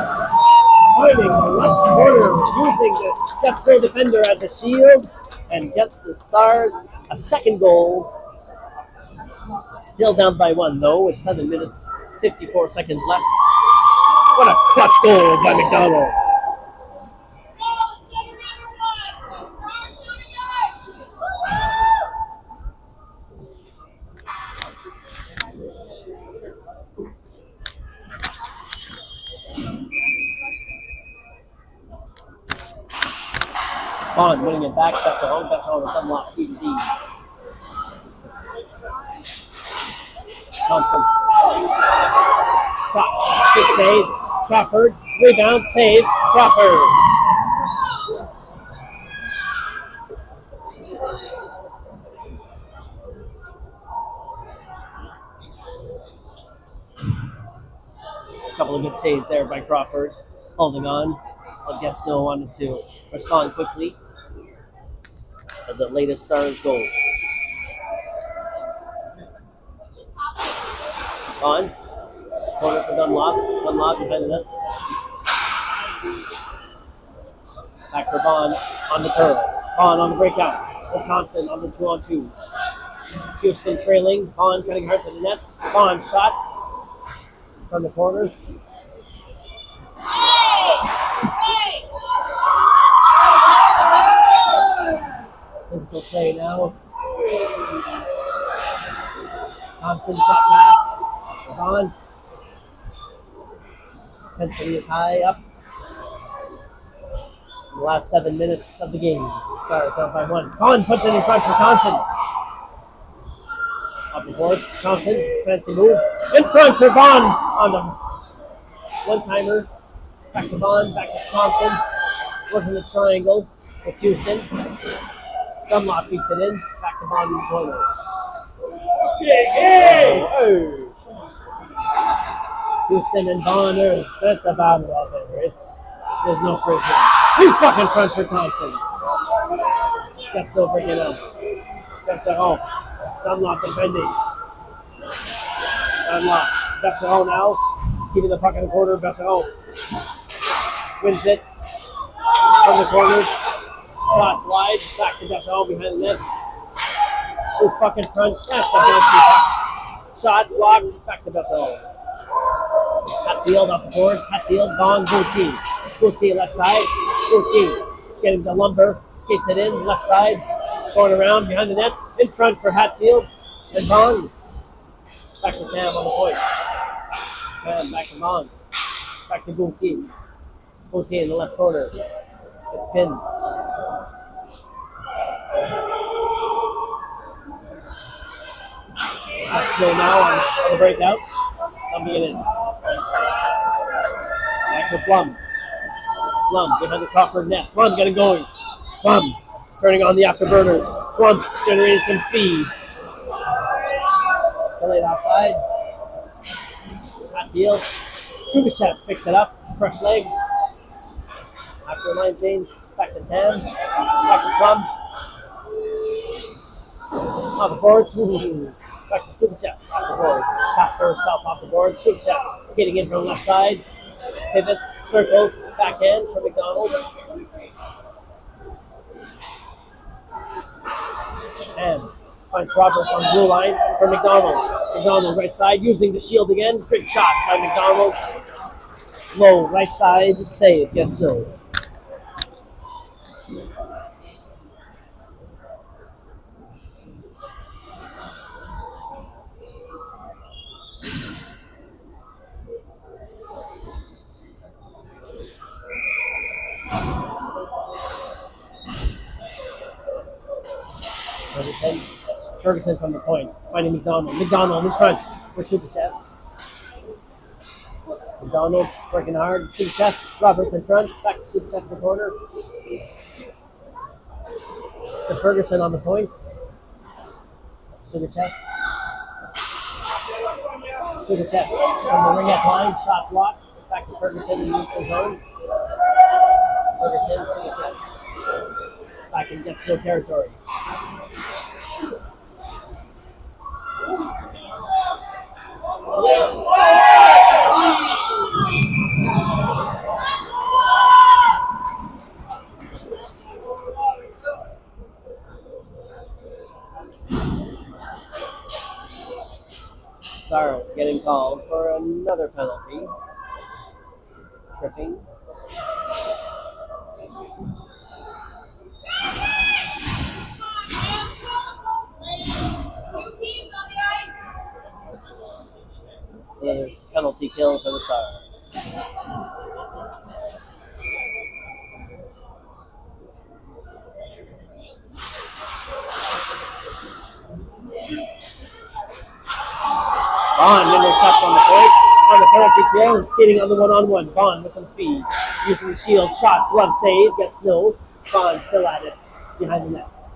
finding the left corner, using the Get Snow defender as a shield, and gets the Stars a second goal. Still down by one, though, with 7 minutes, 54 seconds left. What a clutch goal by McDonald. Bond winning it back. Betchon with Dunlop, D to D. Thompson. Shot. Good save. Crawford. Rebound. Save. Crawford. A couple of good saves there by Crawford. Holding on. But Gatineau wanted to respond quickly to the latest Stars goal. Bond. Corner for Dunlop. Dunlop behind the net. Back for Bond on the curl. Bond on the breakout. With Thompson on the 2-on-2. Houston trailing. Bond cutting hard to the net. Bond shot from the corner. Physical play now. Thompson drop pass. Bond. Intensity is high up. In the last 7 minutes of the game. Stars down by 1. Bond puts it in front for Thompson. Off the boards. Thompson. Fancy move. In front for Bond on the one-timer. Back to Bond. Back to Thompson. Working the triangle with Houston. Dunlop keeps it in. Back to Bond in the corner. Oh. Houston and Bond, that's a battle out there. There's no prisoners. He's back in front for Thompson. That's still bringing up. That's at home. Dunlop defending. Dunlop. Bessel now. Keeping the puck in the corner. Bessel wins it. From the corner. Shot wide. Back to Bessel behind the net. Who's puck in front? That's a fancy puck. Shot blocked. Back to Bessel. Hatfield up the boards. Hatfield, Bond, Gauthier. Gauthier left side. Gauthier getting the lumber. Skates it in. Left side. Going around behind the net. In front for Hatfield. And Bond. Back to Tam on the point. And back to Bond. Back to Gauthier. Gauthier in the left corner. It's pinned. That's slow now on the breakout. Dumping it in. Back for Plum. Plum behind the Crawford net. Plum getting going. Plum turning on the afterburners. Plum generating some speed. Delayed offside. Hatfield. Sugachev picks it up. Fresh legs. After a line change, back to Tam. Back to Plum. Off the boards. Back to Sugachev off the boards. Pass to herself off the boards. Sugachev skating in from the left side. Pivots, circles, backhand for McDonald. And finds Roberts on the blue line for McDonald. McDonald right side using the shield again. Quick shot by McDonald. Low right side save. Gets no. Ferguson from the point, finding McDonald. McDonald in front for Sugachev. McDonald working hard. Sugachev, Roberts in front. Back to Sugachev in the corner. To Ferguson on the point. Sugachev. Sugachev from the ringette line. Shot blocked. Back to Ferguson in the neutral zone. Ferguson, Sugachev. Back in Gatineau territory. Stars getting called for another penalty. Tripping. Another penalty kill for the Stars. Bond intercepts on the point, on the penalty kill, and skating on the one-on-one. Bond with some speed, using the shield, shot, glove save, gets no. Bond still at it, behind the net.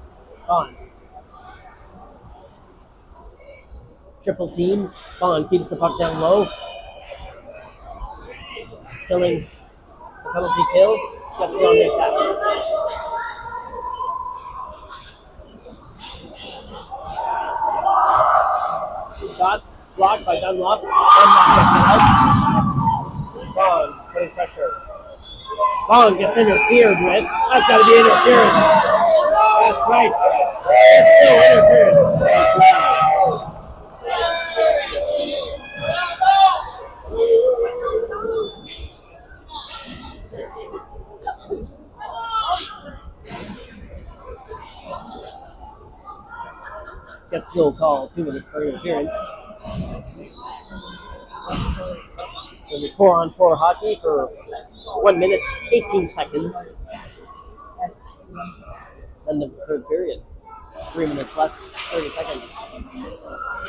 Bond. Triple teamed. Bond keeps the puck down low. Killing the penalty kill. Gets it on the attack. Shot blocked by Dunlop. Dunlop gets it out. Bond putting pressure. Bond gets interfered with. That's got to be interference. That's right. It's still interference. Gets no call, 2 minutes for interference. It'll be 4-on-4 hockey for 1 minute, 18 seconds. End of the third period. 3 minutes left, 30 seconds.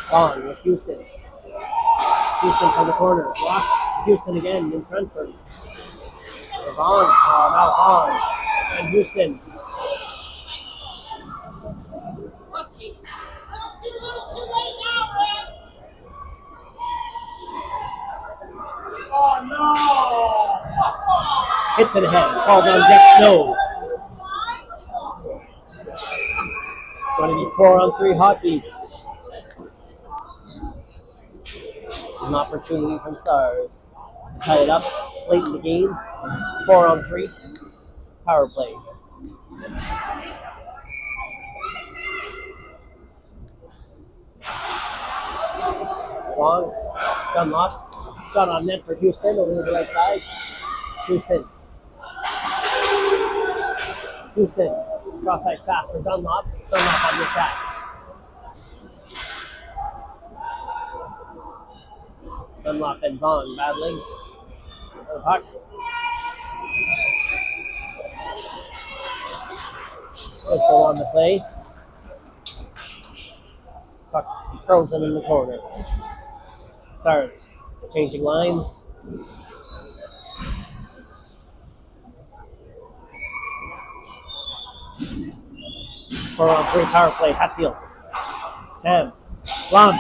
Vaughn with Houston. Houston from the corner. Block. Houston again in front for Vaughn. Now Vaughn. And Houston. Oh no! Hit to the head. Called on Gatineau. It's going to be 4-on-3 hockey. An opportunity for the Stars to tie it up late in the game. 4-on-3 power play. Long, Dunlop. Shot on net for Houston over to the right side. Houston. Cross-ice pass for Dunlop. Dunlop on the attack. Dunlop and Vaughn battling for the puck. Whistle on the play. Puck frozen in the corner. Stars changing lines. On 3 power play. Hatfield. Tam. Blum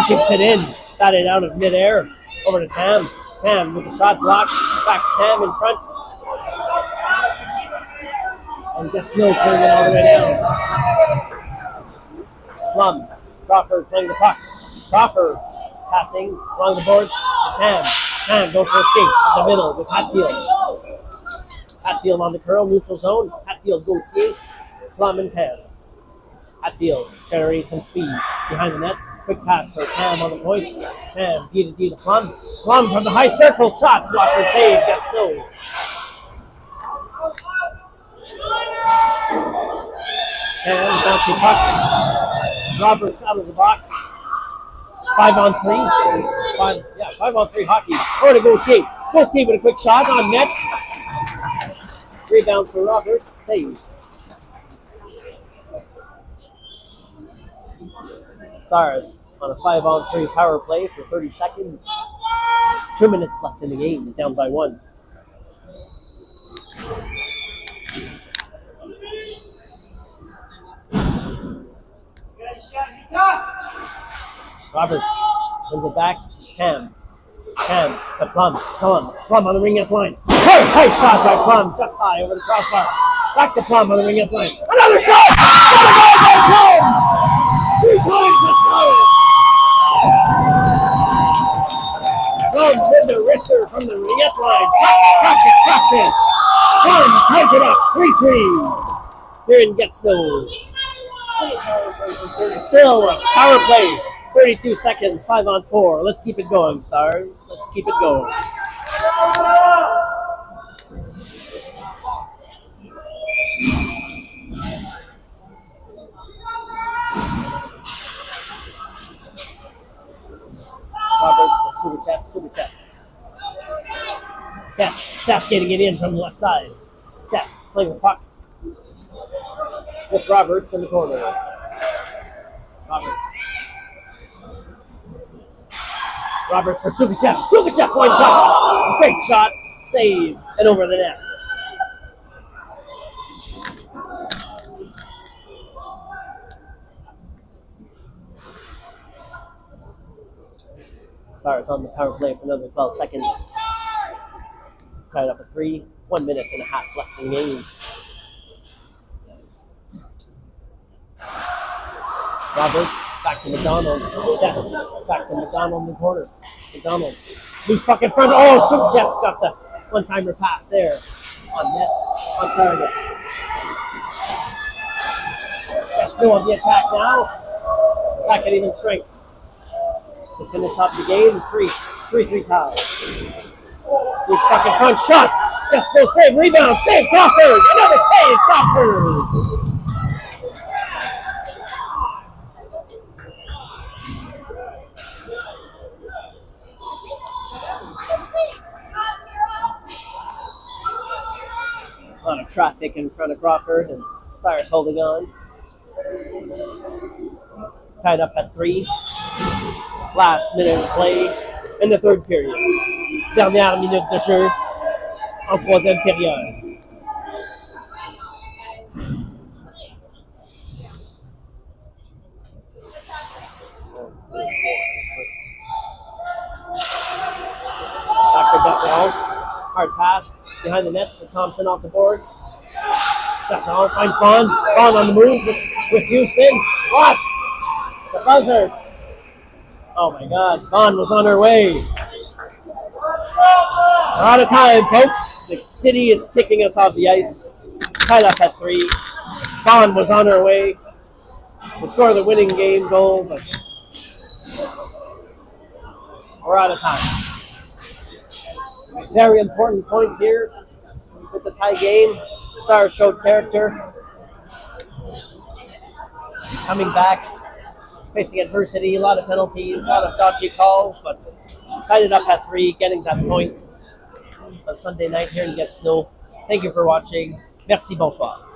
keeps it in. Batted out of midair. Over to Tam. Tam with the shot blocked. Back to Tam in front. And gets no carrying it all the way down. Blum. Crawford playing the puck. Crawford passing along the boards to Tam. Tam going for a skate in the middle with Hatfield. Hatfield on the curl, neutral zone. Hatfield Gauthier. Plum and Tam. Hatfield generating some speed behind the net. Quick pass for Tam on the point. Tam D to Plum. Plum from the high circle shot. Blocker save. Gets no. Tam bouncing puck. Roberts out of the box. 5-on-3. 5-on-3 hockey. Over to Gauthier. Gauthier with a quick shot on net. Rebounds for Roberts. Save. Stars on a 5-on-3 power play for 30 seconds. 2 minutes left in the game, down by 1. Roberts wins it back. Tam to Plum on the ring-out line. High shot by Plum, just high over the crossbar. Back to Plum on the ring-out line. Another shot! Another goal by Plum! 3 times the time! Plum with the wrister from the ring-out line. Practice! Plum ties it up, 3-3. Here in Gatineau. Still a power play. 32 seconds, 5-on-4. Let's keep it going, Stars. Let's keep it going. Roberts to Subichev. Sask getting it in from the left side. Sask playing the puck with Roberts in the corner. Roberts for Subichev. Subichev wins up. Great shot, save, and over the net. Stars on the power play for another 12 seconds. Tied up at 3. 1 minute and a half left in the game. Roberts back to McDonald. Sesk back to McDonald in the corner. McDonald. Loose puck in front. Oh, Subichev got the one-timer pass there. On net. On target. That's no on the attack now. Back at even strength. To finish up the game. 3-3 tie. Loose puck in front. Shot. Gets no save. Rebound. Save. Crawford. Another save. Crawford. traffic in front of Crawford, and Stars holding on. Tied up at 3. Last minute of play in the third period. Dernière minute de jeu en troisième période. Back to Bergeron. Hard pass behind the net for Thompson off the boards. Bergeron finds Bond. Bond on the move with Houston. What? The buzzer. Oh my God. Bond was on her way. We're out of time, folks. The city is kicking us off the ice. Tied up at 3. Bond was on her way to score the winning game goal, but we're out of time. Very important point here with the tie game. Stars showed character. Coming back, facing adversity, a lot of penalties, a lot of dodgy calls, but tied it up at 3, getting that point on Sunday night here in Gatineau. Thank you for watching. Merci, bonsoir.